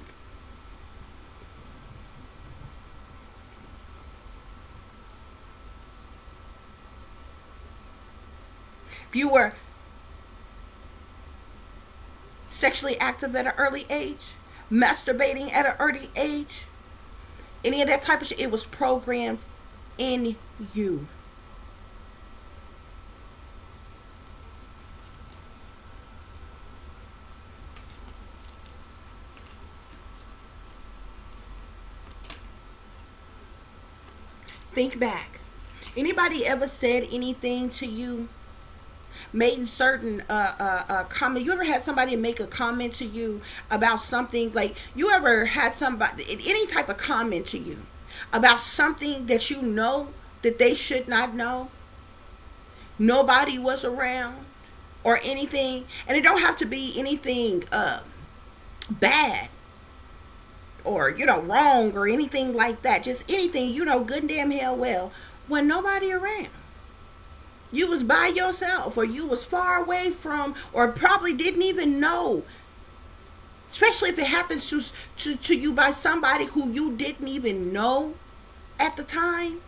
If you were sexually active at an early age, masturbating at an early age, any of that type of shit, it was programmed in you. Think back. Anybody ever said anything to you? Made certain comment? You ever had somebody make a comment to you about something? Like, you ever had somebody, any type of comment to you about something that you know that they should not know? Nobody was around or anything. And it don't have to be anything bad or, wrong or anything like that. Just anything, good and damn hell well, when nobody around. You was by yourself, or you was far away from, or probably didn't even know. Especially if it happens to you by somebody who you didn't even know at the time.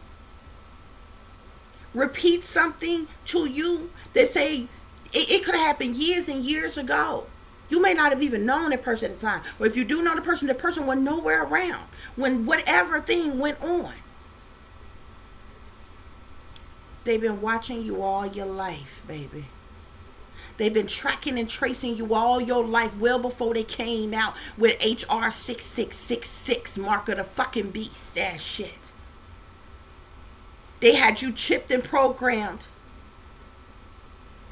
Repeat something to you that say It could have happened years and years ago. You may not have even known that person at the time. Or if you do know the person was nowhere around when whatever thing went on. They've been watching you all your life, baby. They've been tracking and tracing you all your life, well before they came out with HR 6666, mark of the fucking beast. That shit. They had you chipped and programmed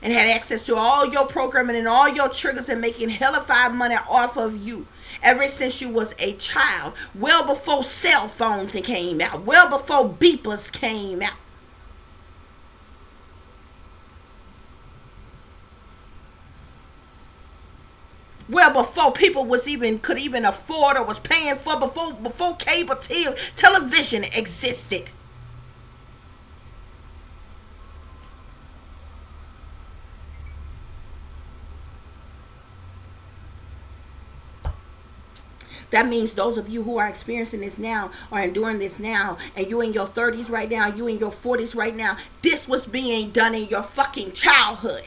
and had access to all your programming and all your triggers and making hellified money off of you ever since you was a child, well before cell phones came out, well before beepers came out. Well before people could even afford or was paying for, before cable television existed. That means those of you who are experiencing this now, or enduring this now, and you in your 30s right now, you in your 40s right now, this was being done in your fucking childhood.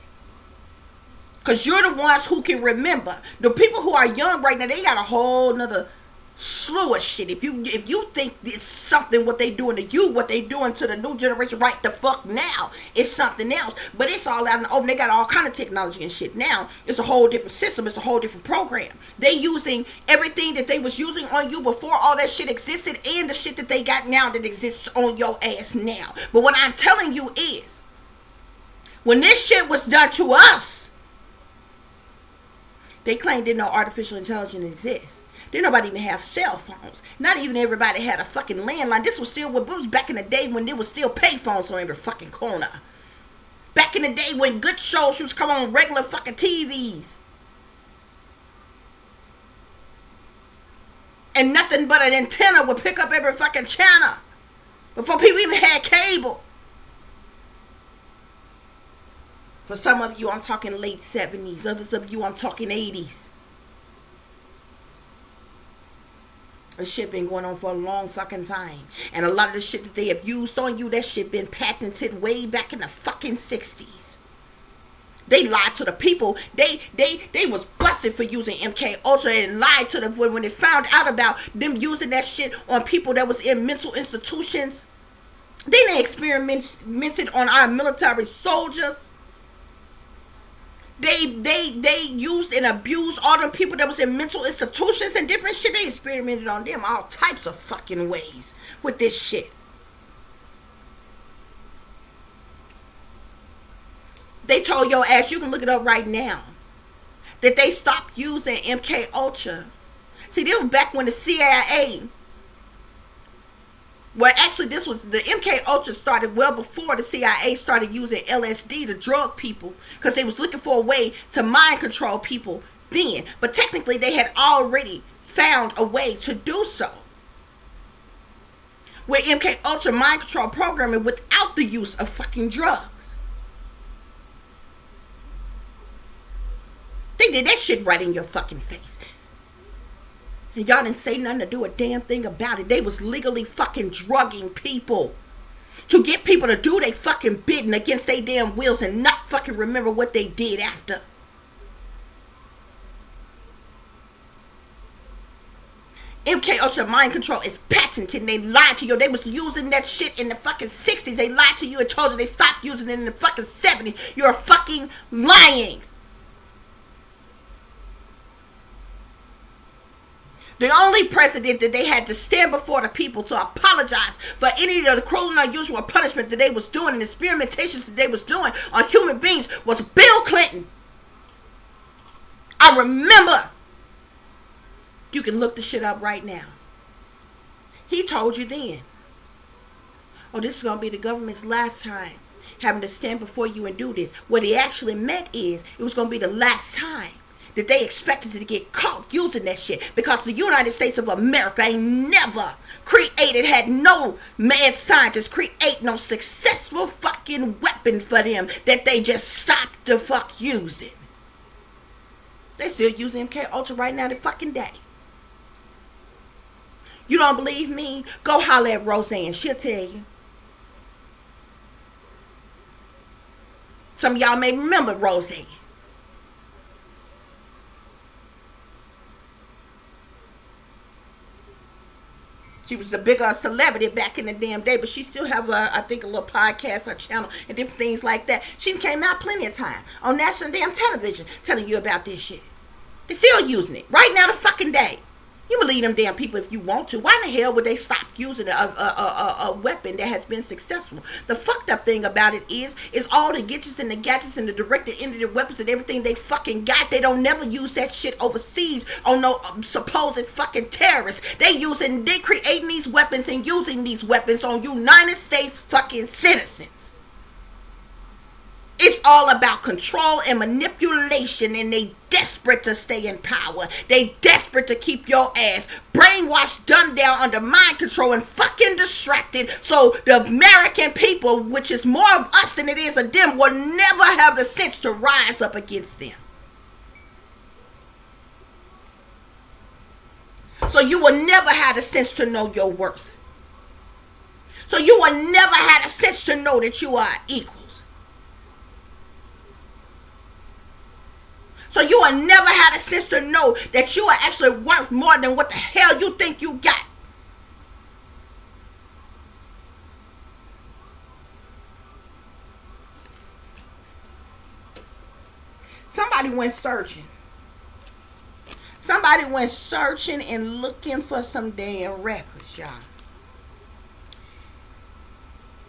Because you're the ones who can remember. The people who are young right now, they got a whole nother slew of shit. If you think it's something what they doing to you, what they doing to the new generation right the fuck now, it's something else. But it's all out in the open. They got all kind of technology and shit now. It's a whole different system. It's a whole different program. They using everything that they was using on you before all that shit existed, and the shit that they got now that exists on your ass now. But what I'm telling you is, when this shit was done to us, they claimed that no artificial intelligence exists. Didn't nobody even have cell phones. Not even everybody had a fucking landline. This was still what was back in the day when there was still pay phones on every fucking corner. Back in the day when good shows used to come on regular fucking TVs. And nothing but an antenna would pick up every fucking channel. Before people even had cable. For some of you, I'm talking late 70s. Others of you, I'm talking 80s. This shit been going on for a long fucking time. And a lot of the shit that they have used on you, that shit been patented way back in the fucking 60s. They lied to the people. They was busted for using MK Ultra and lied to them when they found out about them using that shit on people that was in mental institutions. Then they experimented on our military soldiers. They used and abused all them people that was in mental institutions and different shit. They experimented on them all types of fucking ways with this shit. They told your ass, you can look it up right now, that they stopped using MK Ultra. See, this was back when the CIA, well, actually, this was the MK Ultra started well before the CIA started using LSD to drug people, because they was looking for a way to mind control people then. But technically, they had already found a way to do so with MK Ultra mind control programming without the use of fucking drugs. They did that shit right in your fucking face. And y'all didn't say nothing to do a damn thing about it. They was legally fucking drugging people to get people to do they fucking bidding against their damn wills and not fucking remember what they did after. MK Ultra mind control is patented, and they lied to you. They was using that shit in the fucking 60s. They lied to you and told you they stopped using it in the fucking 70s. You're fucking lying. The only precedent that they had to stand before the people to apologize for any of the cruel and unusual punishment that they was doing and experimentations that they was doing on human beings was Bill Clinton. I remember. You can look the shit up right now. He told you then, oh, this is going to be the government's last time having to stand before you and do this. What he actually meant is it was going to be the last time that they expected to get caught using that shit, because the United States of America ain't never had no mad scientists create no successful fucking weapon for them that they just stopped the fuck using. They still use MK Ultra right now to fucking day. You don't believe me? Go holler at Roseanne. She'll tell you. Some of y'all may remember Rose. She was a bigger celebrity back in the damn day, but she still have I think a little podcast, a channel, and different things like that. She came out plenty of time on national damn television telling you about this shit. They're still using it right now the fucking day. You believe them damn people if you want to. Why in the hell would they stop using a weapon that has been successful? The fucked up thing about it is all the gadgets and the directed into the weapons and everything they fucking got. They don't never use that shit overseas on no supposed fucking terrorists. They creating these weapons and using these weapons on United States fucking citizens. It's all about control and manipulation, and they desperate to stay in power. They desperate to keep your ass brainwashed, dumbed down, under mind control, and fucking distracted. So the American people, which is more of us than it is of them, will never have the sense to rise up against them. So you will never have the sense to know your worth. So you will never have the sense to know that you are equal. So you will never have a sense to know that you are actually worth more than what the hell you think you got. Somebody went searching. Somebody went searching and looking for some damn records, y'all.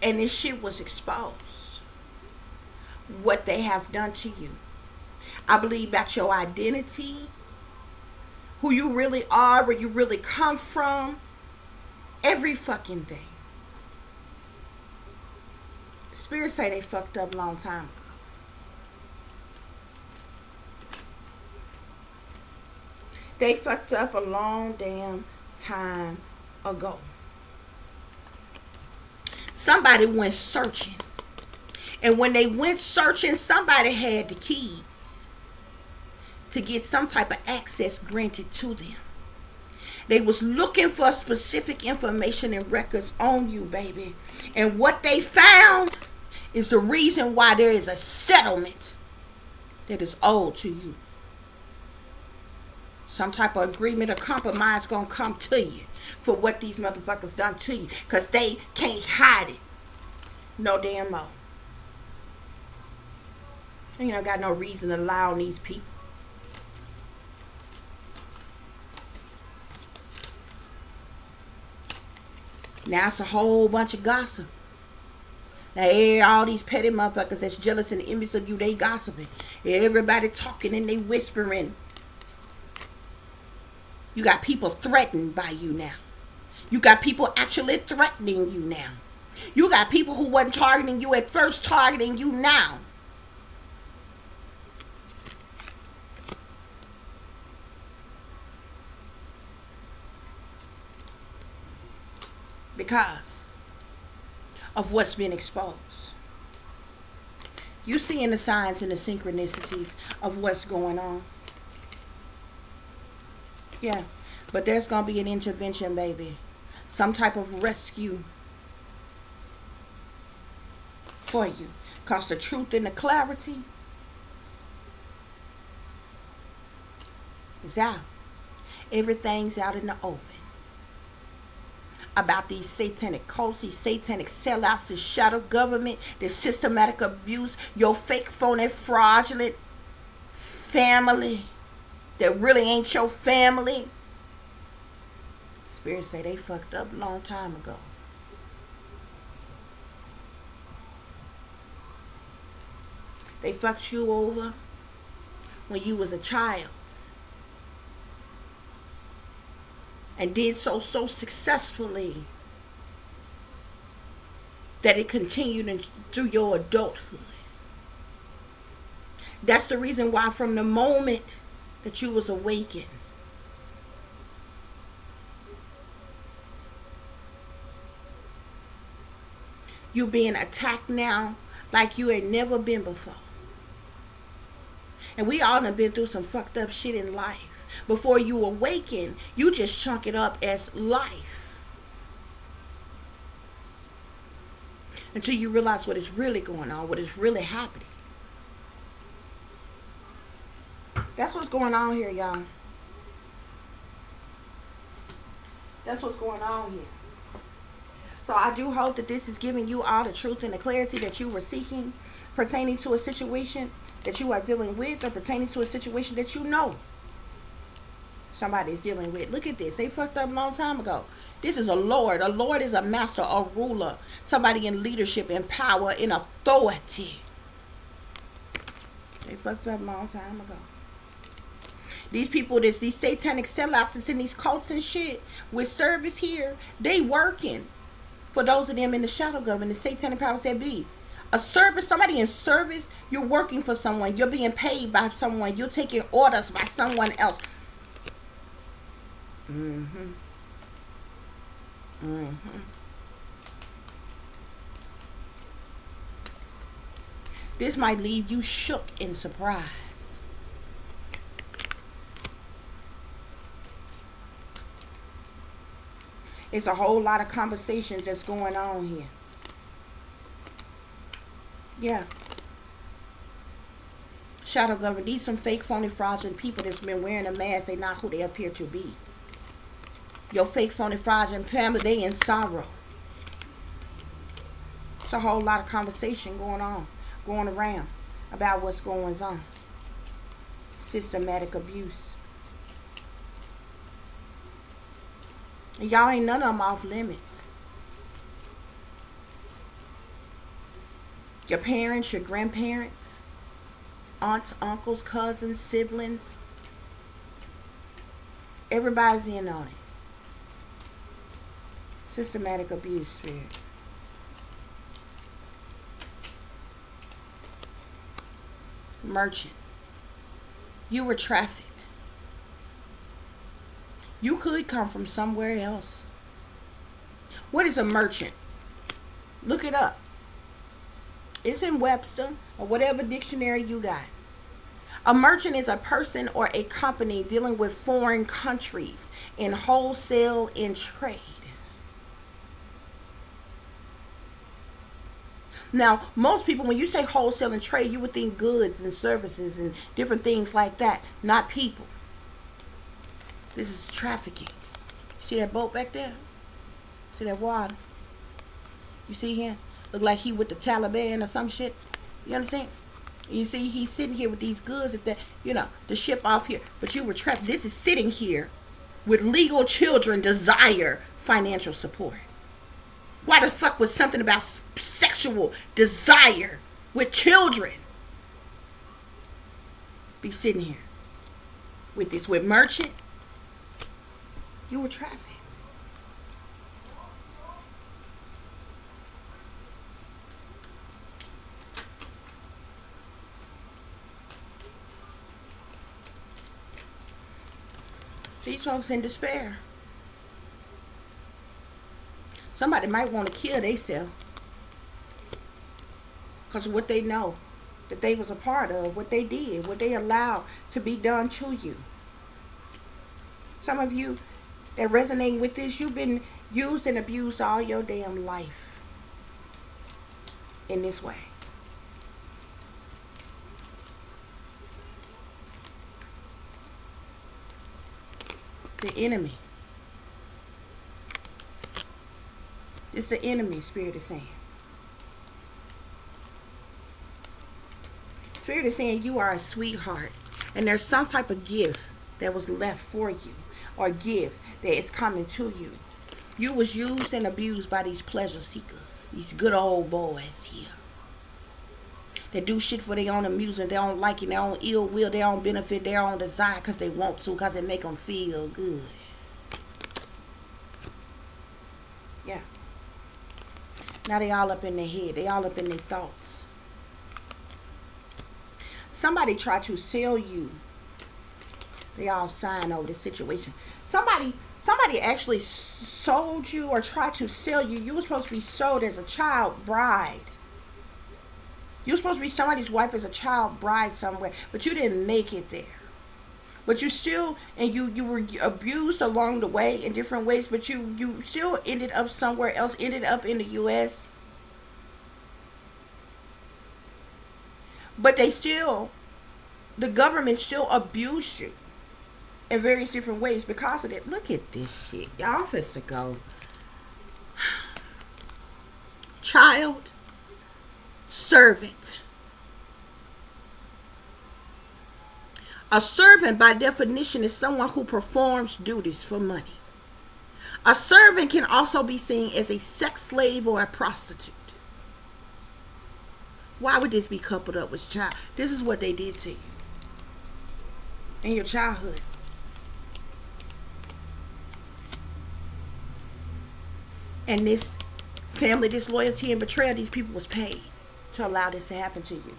And this shit was exposed. What they have done to you. I believe about your identity, who you really are, where you really come from, every fucking thing. Spirits say they fucked up a long time ago. They fucked up a long damn time ago. Somebody went searching. And when they went searching, somebody had the keys to get some type of access granted to them. They was looking for specific information and records on you, baby. And what they found is the reason why there is a settlement that is owed to you. Some type of agreement or compromise gonna come to you for what these motherfuckers done to you. Because they can't hide it no damn more. You don't got no reason to lie on these people. Now it's a whole bunch of gossip. Now all these petty motherfuckers that's jealous and envious of you, they gossiping. Everybody talking and they whispering. You got people threatened by you now. You got people actually threatening you now. You got people who wasn't targeting you at first targeting you now. Because of what's been exposed. You seeing the signs and the synchronicities of what's going on. Yeah, but there's going to be an intervention, baby. Some type of rescue for you. Because the truth and the clarity is out. Everything's out in the open. About these satanic cults, these satanic sellouts, this shadow government, this systematic abuse, your fake, phony, fraudulent family that really ain't your family. Spirits say they fucked up a long time ago. They fucked you over when you was a child. And did so successfully that it continued through your adulthood. That's the reason why from the moment that you was awakened, you being attacked now like you had never been before. And we all done been through some fucked up shit in life. Before you awaken, you just chunk it up as life. Until you realize what is really going on, what is really happening. That's what's going on here, y'all. That's what's going on here. So I do hope that this is giving you all the truth and the clarity that you were seeking pertaining to a situation that you are dealing with, or pertaining to a situation that you know somebody is dealing with. Look at this. They fucked up a long time ago. This is a Lord. A Lord is a master, a ruler, somebody in leadership, in power, in authority. They fucked up a long time ago. These people, these satanic sellouts that's in these cults and shit with service here, they working for those of them in the shadow government, the satanic powers that be. A service, somebody in service, you're working for someone. You're being paid by someone. You're taking orders by someone else. This might leave you shook in surprise. It's a whole lot of conversations that's going on here. Yeah. Shadow government. These some fake, phony, fraudulent people that's been wearing a mask. They not who they appear to be. Your fake, phony, fraudulent family, they in sorrow. It's a whole lot of conversation going around about what's going on. Systematic abuse. And y'all ain't none of them off limits. Your parents, your grandparents, aunts, uncles, cousins, siblings. Everybody's in on it. Systematic abuse, spirit. Merchant. You were trafficked. You could come from somewhere else. What is a merchant? Look it up. It's in Webster or whatever dictionary you got. A merchant is a person or a company dealing with foreign countries in wholesale and trade. Now, most people, when you say wholesale and trade, you would think goods and services and different things like that, not people. This is trafficking. See that boat back there? See that water? You see him? Look like he with the Taliban or some shit. You understand? You see he's sitting here with these goods at the ship off here. But you were trapped. This is sitting here with legal children desire financial support. Why the fuck was something about sexual desire with children be sitting here with this, with merchant? You were trafficked. These folks in despair. Somebody might want to kill themselves because of what they know that they was a part of, what they did, what they allowed to be done to you. Some of you that resonate with this, you've been used and abused all your damn life in this way. The enemy. It's the enemy, Spirit is saying. Spirit is saying you are a sweetheart. And there's some type of gift that was left for you. Or gift that is coming to you. You was used and abused by these pleasure seekers. These good old boys here. That do shit for their own amusement. They don't like it. Their own ill will. Their own benefit. Their own desire. Because they want to. Because it make them feel good. Yeah. Now they all up in their head. They all up in their thoughts. Somebody tried to sell you. They all sign over the situation. Somebody actually sold you or tried to sell you. You were supposed to be sold as a child bride. You were supposed to be somebody's wife as a child bride somewhere. But you didn't make it there. But you still, and you were abused along the way in different ways, but you still ended up somewhere else, ended up in the U.S. But they still The government still abuse you in various different ways because of it. Look at this shit. Y'all supposed to go. Child servant. A servant, by definition, is someone who performs duties for money. A servant can also be seen as a sex slave or a prostitute. Why would this be coupled up with child? This is what they did to you in your childhood. And this family disloyalty and betrayal, these people was paid to allow this to happen to you.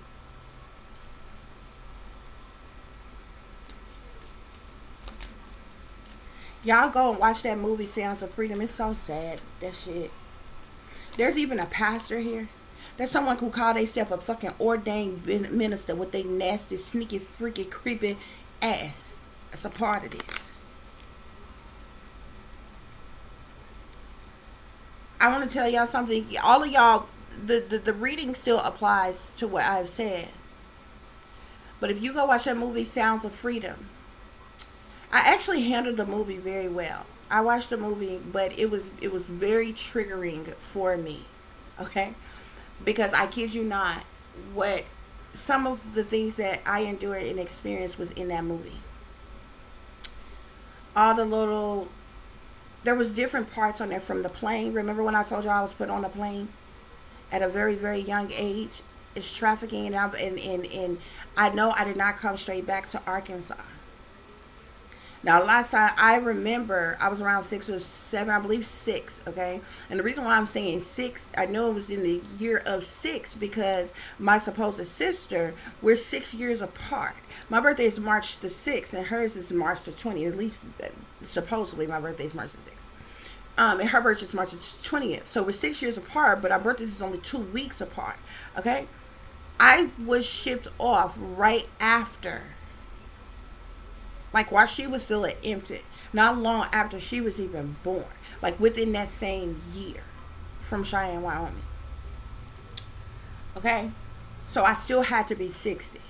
Y'all go and watch that movie, Sounds of Freedom. It's so sad, that shit. There's even a pastor here. There's someone who called themselves a fucking ordained minister with their nasty, sneaky, freaky, creepy ass. That's a part of this. I want to tell y'all something. All of y'all, the reading still applies to what I've said. But if you go watch that movie, Sounds of Freedom, I actually handled the movie very well. I watched the movie, but it was very triggering for me. Okay? Because I kid you not, what some of the things that I endured and experienced was in that movie. All the little, there was different parts on there from the plane. Remember when I told you I was put on a plane at a very, very young age? It's trafficking, and I know I did not come straight back to Arkansas. Now, last time I remember, I was around 6 or 7, I believe 6, okay? And the reason why I'm saying 6, I know it was in the year of 6 because my supposed sister, we're 6 years apart. My birthday is March the 6th, and hers is March the 20th. At least, supposedly, my birthday is March the 6th. And her birthday is March the 20th. So we're 6 years apart, but our birthdays is only 2 weeks apart, okay? I was shipped off right after. Like, while she was still an infant. Not long after she was even born. Like, within that same year. From Cheyenne, Wyoming. Okay? So, I still had to be 60.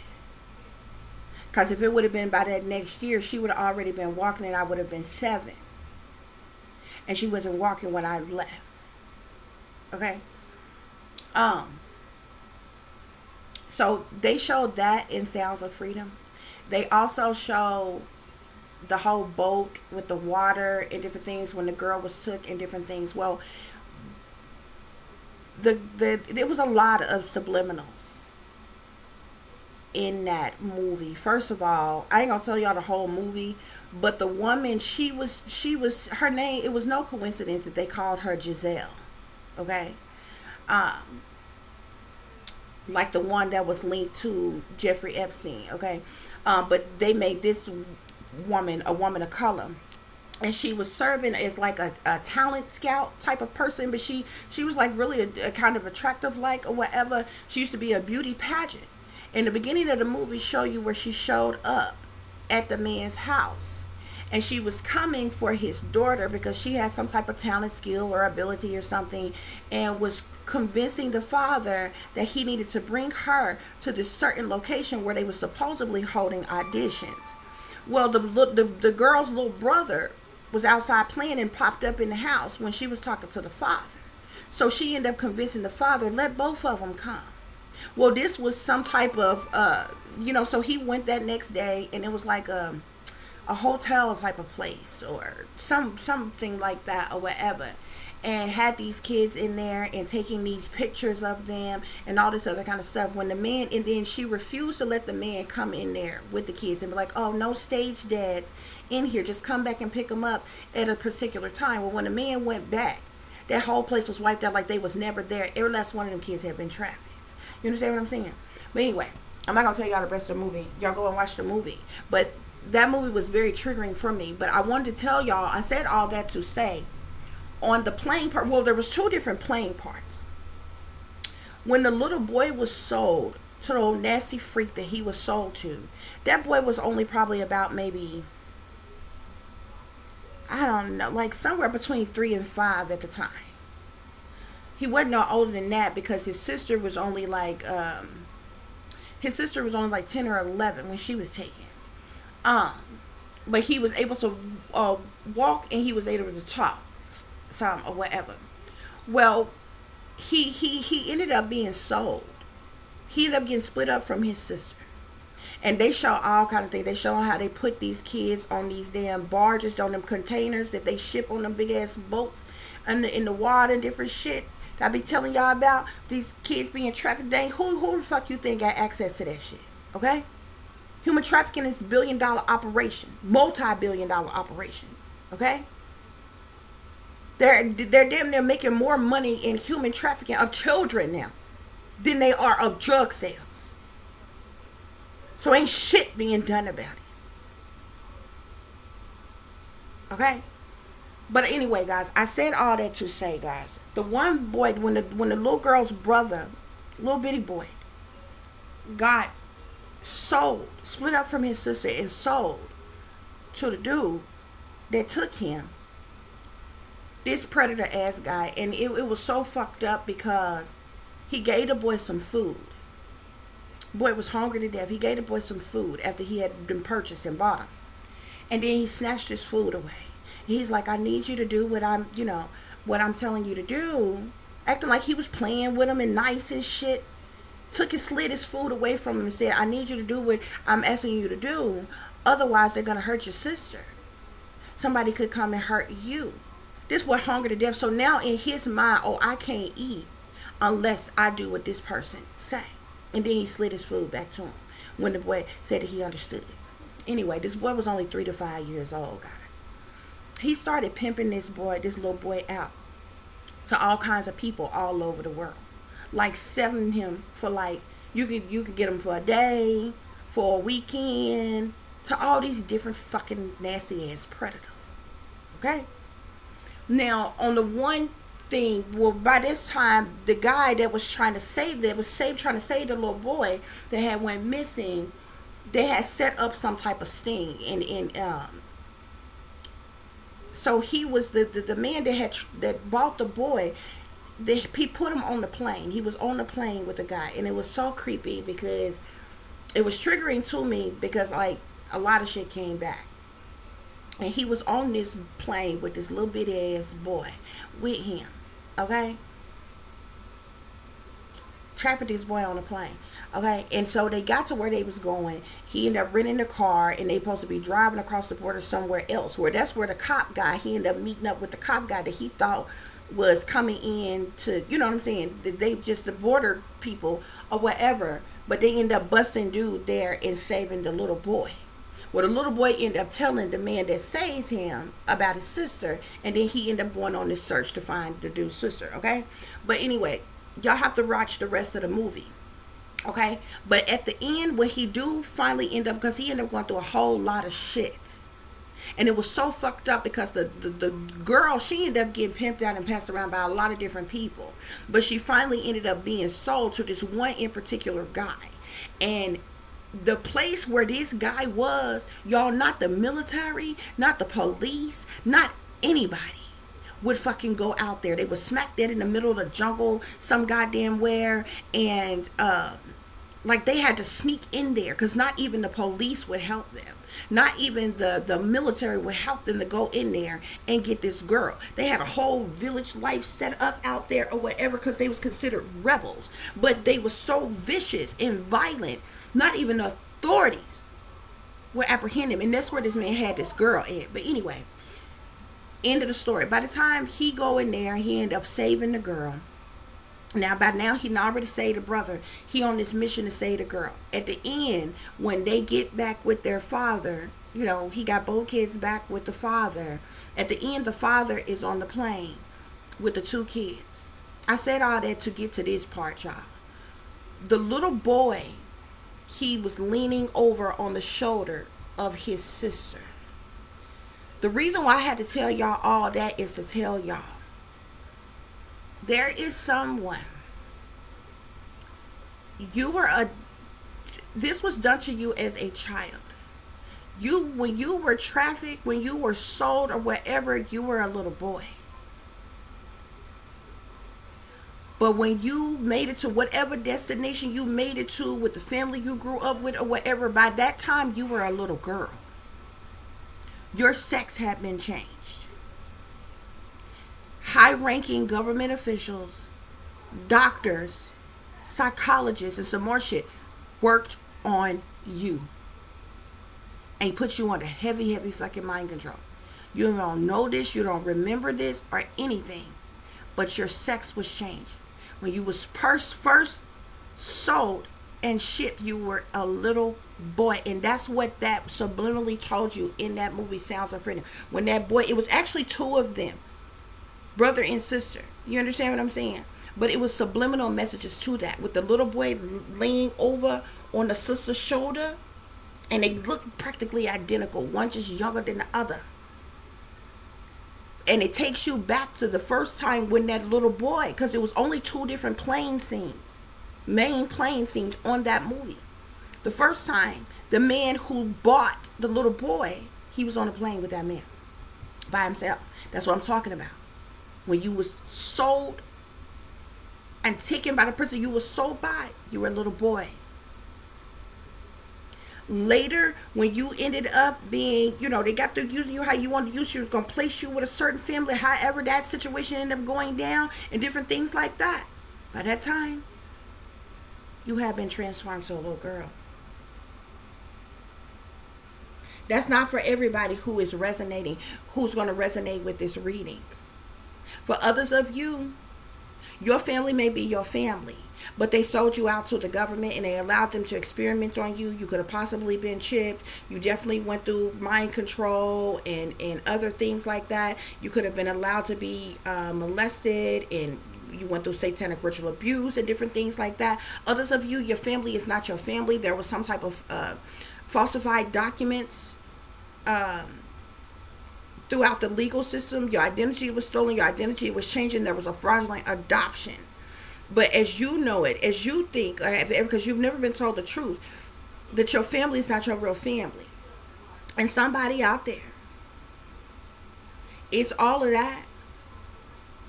Because if it would have been by that next year, she would have already been walking and I would have been 7. And she wasn't walking when I left. Okay? So, they showed that in Sounds of Freedom. They also show the whole boat with the water and different things when the girl was took and different things. Well, there was a lot of subliminals in that movie. First of all, I ain't gonna tell y'all the whole movie, but the woman, she was her name, it was no coincidence that they called her Giselle. Okay? Like the one that was linked to Jeffrey Epstein, okay? But they made this woman a woman of color, and she was serving as like a talent scout type of person, but she was like really a kind of attractive, like, or whatever. She used to be a beauty pageant. In the beginning of the movie show you where she showed up at the man's house, and she was coming for his daughter because she had some type of talent, skill, or ability or something, and was convincing the father that he needed to bring her to this certain location where they were supposedly holding auditions. Well, the girl's little brother was outside playing and popped up in the house when she was talking to the father. So she ended up convincing the father, let both of them come. Well, this was some type of, so he went that next day, and it was like a hotel type of place or something like that or whatever. And had these kids in there and taking these pictures of them and all this other kind of stuff. When the man, and then she refused to let the man come in there with the kids and be like, oh, no stage dads in here. Just come back and pick them up at a particular time. Well, when the man went back, that whole place was wiped out like they was never there. Every last one of them kids had been trafficked. You understand what I'm saying? But anyway, I'm not going to tell y'all the rest of the movie. Y'all go and watch the movie. But that movie was very triggering for me. But I wanted to tell y'all, I said all that to say, on the plane part, well, there was 2 different plane parts. When the little boy was sold to the old nasty freak that he was sold to, that boy was only probably about maybe, I don't know, like somewhere between 3 and 5 at the time. He wasn't no older than that because his sister was only like, His sister was only like 10 or 11 when she was taken. Um, but he was able to walk, and he was able to talk some or whatever. Well, he ended up being sold. He ended up getting split up from his sister. And they show all kind of things. They show how they put these kids on these damn barges, on them containers that they ship on them big ass boats in the water and different shit. I be telling y'all about these kids being trafficked. Dang, who the fuck you think got access to that shit? Okay? Human trafficking is a billion-dollar operation. Multi-billion-dollar operation. Okay? They're damn near making more money in human trafficking of children now than they are of drug sales. So ain't shit being done about it. Okay? But anyway, guys, I said all that to say, guys, the one boy, when the little girl's brother, little bitty boy, got sold, split up from his sister and sold to the dude that took him, this predator ass guy, and it was so fucked up because he gave the boy some food. Boy was hungry to death. He gave the boy some food after he had been purchased and bought him. And then he snatched his food away. He's like, I need you to do what I'm telling you to do. Acting like he was playing with him and nice and shit. Slid his food away from him and said, I need you to do what I'm asking you to do. Otherwise, they're going to hurt your sister. Somebody could come and hurt you. This boy hungry to death. So now in his mind, oh, I can't eat unless I do what this person say. And then he slid his food back to him when the boy said that he understood. Anyway, this boy was only 3 to 5 years old, guys. He started pimping this little boy out to all kinds of people all over the world. Like selling him for like, you could get him for a day, for a weekend, to all these different fucking nasty ass predators. Okay? Now, on the one thing, well, by this time, the guy that was trying to save the little boy that had went missing, they had set up some type of sting, so he was the man that bought the boy. He put him on the plane. He was on the plane with the guy, and it was so creepy because it was triggering to me because like a lot of shit came back. And he was on this plane with this little bitty ass boy with him. Okay? Trapping this boy on a plane. Okay? And so they got to where they was going. He ended up renting a car, and they supposed to be driving across the border somewhere else. That's where the cop guy, he ended up meeting up with the cop guy that he thought was coming in to, you know what I'm saying? They just the border people or whatever. But they ended up busting dude there and saving the little boy. Well, the little boy ended up telling the man that saved him about his sister, and then he ended up going on this search to find the dude's sister, okay? But anyway, y'all have to watch the rest of the movie, okay? But at the end, when he do finally end up, because he ended up going through a whole lot of shit, and it was so fucked up because the girl, she ended up getting pimped out and passed around by a lot of different people, but she finally ended up being sold to this one in particular guy. And the place where this guy was, y'all, not the military, not the police, not anybody would fucking go out there. They were smack dead in the middle of the jungle, some goddamn where, and like they had to sneak in there because not even the police would help them. Not even the military would help them to go in there and get this girl. They had a whole village life set up out there or whatever because they was considered rebels. But they were so vicious and violent, not even the authorities would apprehend him. And that's where this man had this girl at. But anyway, end of the story. By the time he go in there, he end up saving the girl. Now, by now, he already saved the brother. He on this mission to save the girl. At the end, when they get back with their father, you know, he got both kids back with the father. At the end, the father is on the plane with the 2 kids. I said all that to get to this part, y'all. The little boy, he was leaning over on the shoulder of his sister. The reason why I had to tell y'all all that is to tell y'all, there is someone, this was done to you as a child. When you were trafficked, when you were sold or whatever, you were a little boy. But when you made it to whatever destination you made it to with the family you grew up with or whatever, by that time you were a little girl. Your sex had been changed. High-ranking government officials, doctors, psychologists, and some more shit worked on you and put you under heavy, heavy fucking mind control. You don't know this, you don't remember this or anything, but your sex was changed. When you was first sold and shipped, you were a little boy, and that's what that subliminally told you in that movie, Sounds of Freedom. When that boy, it was actually two of them, brother and sister. You understand what I'm saying? But it was subliminal messages to that, with the little boy laying over on the sister's shoulder, and they look practically identical. One just younger than the other. And it takes you back to the first time when that little boy, because it was only two different plane scenes, main plane scenes on that movie. The first time, the man who bought the little boy, he was on a plane with that man by himself. That's what I'm talking about. When you was sold and taken by the person you were sold by, you were a little boy. Later, when you ended up being, they got through using you how you wanted to use you, was going to place you with a certain family, however that situation ended up going down, and different things like that. By that time, you have been transformed to a little girl. That's not for everybody who is resonating, who's going to resonate with this reading. For others of you, your family may be your family, but they sold you out to the government and they allowed them to experiment on you. You could have possibly been chipped. You definitely went through mind control and other things like that. You could have been allowed to be molested, and you went through satanic ritual abuse and different things like that. Others of you, your family is not your family. There was some type of falsified documents throughout the legal system. Your identity was stolen. Your identity was changing. There was a fraudulent adoption. But as you know it, as you think, because you've never been told the truth, that your family is not your real family. And somebody out there, it's all of that.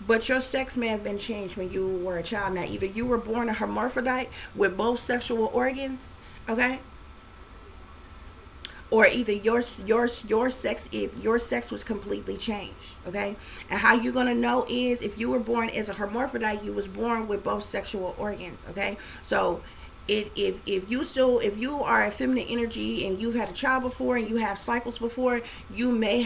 But your sex may have been changed when you were a child. Now, either you were born a hermaphrodite with both sexual organs, okay? Or either your sex, if your sex was completely changed, okay? And how you're gonna know is if you were born as a hermaphrodite, you was born with both sexual organs, okay? So if you are a feminine energy and you've had a child before and you have cycles before, you may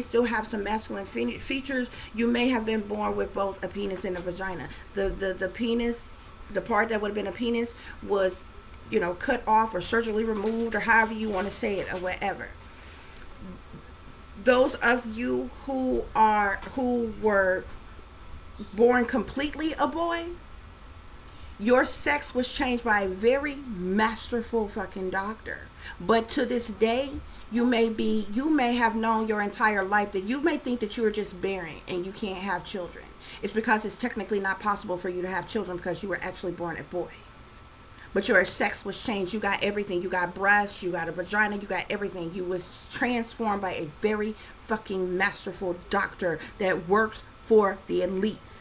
still have some masculine features. You may have been born with both a penis and a vagina. The penis, the part that would have been a penis, was cut off or surgically removed, or however you want to say it, or whatever. Those of you who were born completely a boy, your sex was changed by a very masterful fucking doctor. But to this day, you may have known your entire life that you may think that you are just barren and you can't have children. It's because it's technically not possible for you to have children because you were actually born a boy. But your sex was changed. You got everything. You got breasts, you got a vagina, you got everything. You was transformed by a very fucking masterful doctor that works for the elites.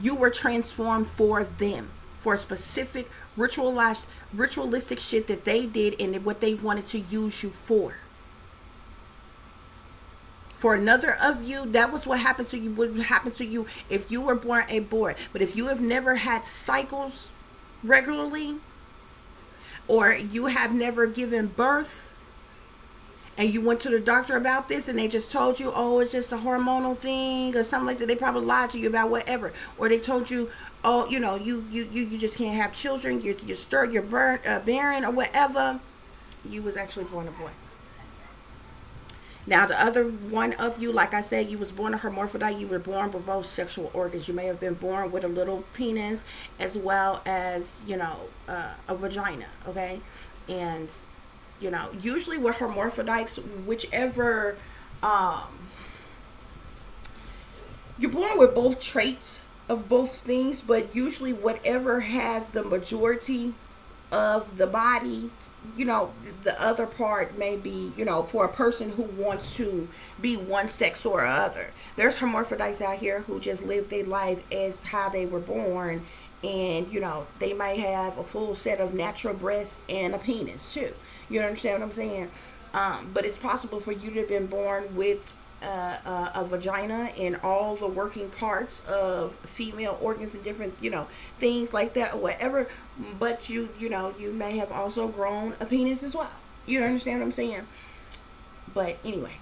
You were transformed for them, for a specific ritualistic shit that they did and what they wanted to use you for. For another of you, that was what happened to you, would happen to you if you were born a boy. But if you have never had cycles regularly, or you have never given birth, and you went to the doctor about this and they just told you, oh, it's just a hormonal thing or something like that, they probably lied to you about whatever. Or they told you, oh, you just can't have children, you're barren or whatever. You was actually born a boy. Now, the other one of you, like I said, you was born a hermaphrodite. You were born with both sexual organs. You may have been born with a little penis as well as, a vagina, okay? And, usually with hermaphrodites, whichever, you're born with both traits of both things, but usually whatever has the majority of the body, you know, the other part may be, you know, for a person who wants to be one sex or other. There's hermaphrodites out here who just live their life as how they were born, and you know, they might have a full set of natural breasts and a penis too. You understand what I'm saying? But it's possible for you to have been born with a vagina and all the working parts of female organs and different, you know, things like that or whatever. But you know, you may have also grown a penis as well. You understand what I'm saying? But anyway.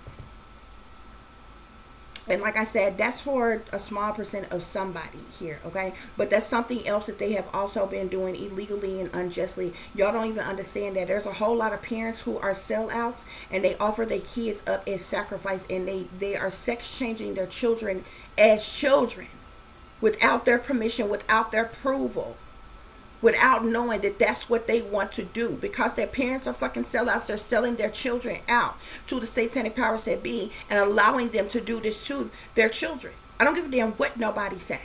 And like I said, that's for a small percent of somebody here, okay? But that's something else that they have also been doing illegally and unjustly. Y'all don't even understand that. There's a whole lot of parents who are sellouts, and they offer their kids up as sacrifice, and they are sex changing their children as children without their permission, without their approval, without knowing that that's what they want to do. Because their parents are fucking sellouts, they're selling their children out to the satanic powers that be and allowing them to do this to their children. I don't give a damn what nobody say.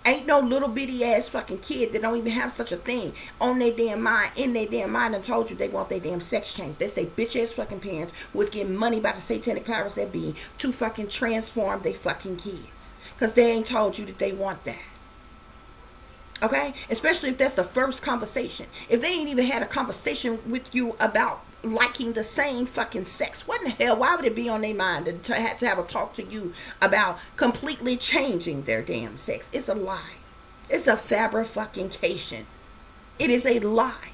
Ain't no little bitty ass fucking kid that don't even have such a thing on their damn mind, in their damn mind, and told you they want their damn sex change. That's their bitch ass fucking parents who was getting money by the satanic powers that be to fucking transform their fucking kids. Because they ain't told you that they want that. Okay? Especially if that's the first conversation. If they ain't even had a conversation with you about liking the same fucking sex, what in the hell? Why would it be on their mind to have a talk to you about completely changing their damn sex? It's a lie. It's a fabrication. It is a lie.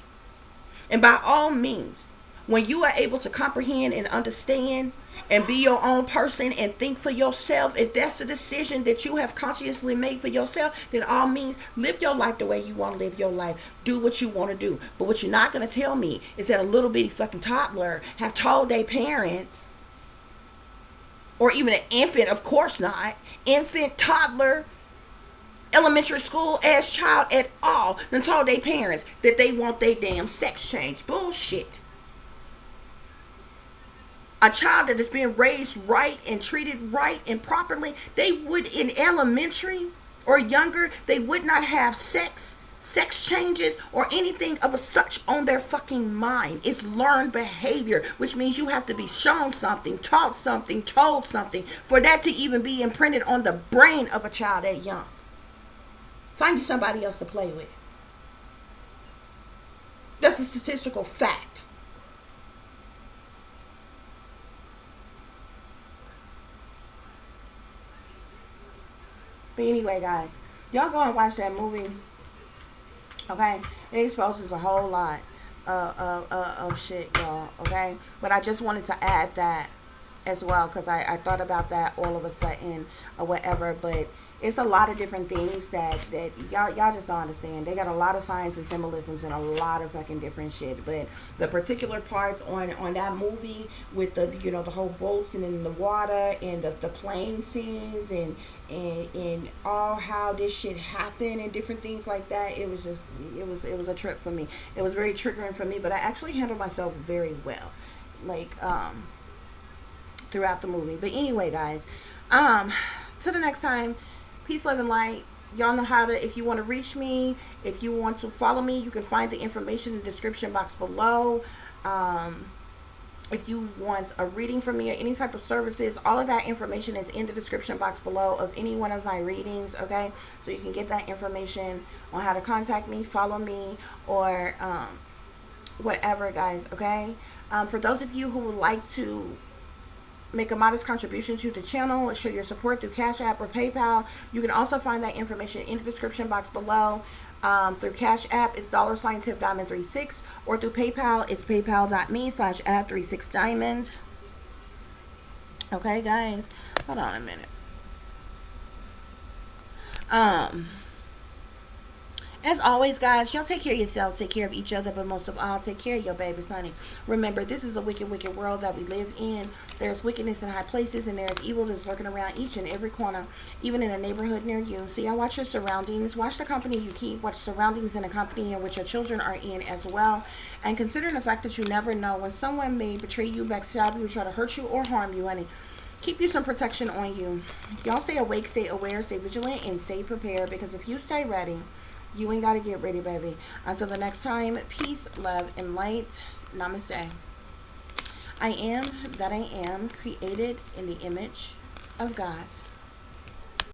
And by all means, when you are able to comprehend and understand and be your own person and think for yourself, if that's the decision that you have consciously made for yourself, then all means, live your life the way you want to live your life. Do what you want to do. But what you're not going to tell me is that a little bitty fucking toddler have told their parents, or even an infant, of course not, infant, toddler, elementary school ass child at all, and told their parents that they want their damn sex change. Bullshit. A child that is being raised right and treated right and properly, they would, in elementary or younger, they would not have sex changes or anything of a such on their fucking mind. It's learned behavior, which means you have to be shown something, taught something, told something for that to even be imprinted on the brain of a child that young. Find you somebody else to play with. That's a statistical fact. But anyway, guys, y'all go and watch that movie. Okay? It exposes a whole lot of shit, y'all. Okay? But I just wanted to add that as well, because I thought about that all of a sudden or whatever. But it's a lot of different things that y'all just don't understand. They got a lot of signs and symbolisms and a lot of fucking different shit. But the particular parts on that movie with the, you know, the whole boats and in the water and the plane scenes and all how this shit happened and different things like that, it was a trip for me. It was very triggering for me, but I actually handled myself very well, like throughout the movie. But anyway, guys, till the next time, peace, love, and light. Y'all know how to, if you want to reach me, if you want to follow me, you can find the information in the description box below. If you want a reading from me or any type of services, all of that information is in the description box below of any one of my readings, okay? So you can get that information on how to contact me, follow me, or whatever, guys, okay? For those of you who would like to make a modest contribution to the channel, show your support through Cash App or PayPal, you can also find that information in the description box below. Through Cash App, it's $tipdiamond36, or through PayPal, it's paypal.me/add36diamond. Okay, guys, hold on a minute. As always, guys, y'all take care of yourself, take care of each other, but most of all, take care of your baby, honey. Remember, this is a wicked, wicked world that we live in. There's wickedness in high places, and there's evil that's lurking around each and every corner, even in a neighborhood near you. So y'all watch your surroundings, watch the company you keep, watch surroundings in the company in which your children are in as well. And considering the fact that you never know when someone may betray you, backstab you, try to hurt you, or harm you, honey. Keep you some protection on you. Y'all stay awake, stay aware, stay vigilant, and stay prepared, because if you stay ready, You ain't got to get ready, baby. Until the next time, peace, love, and light. Namaste. I am that I am, created in the image of God.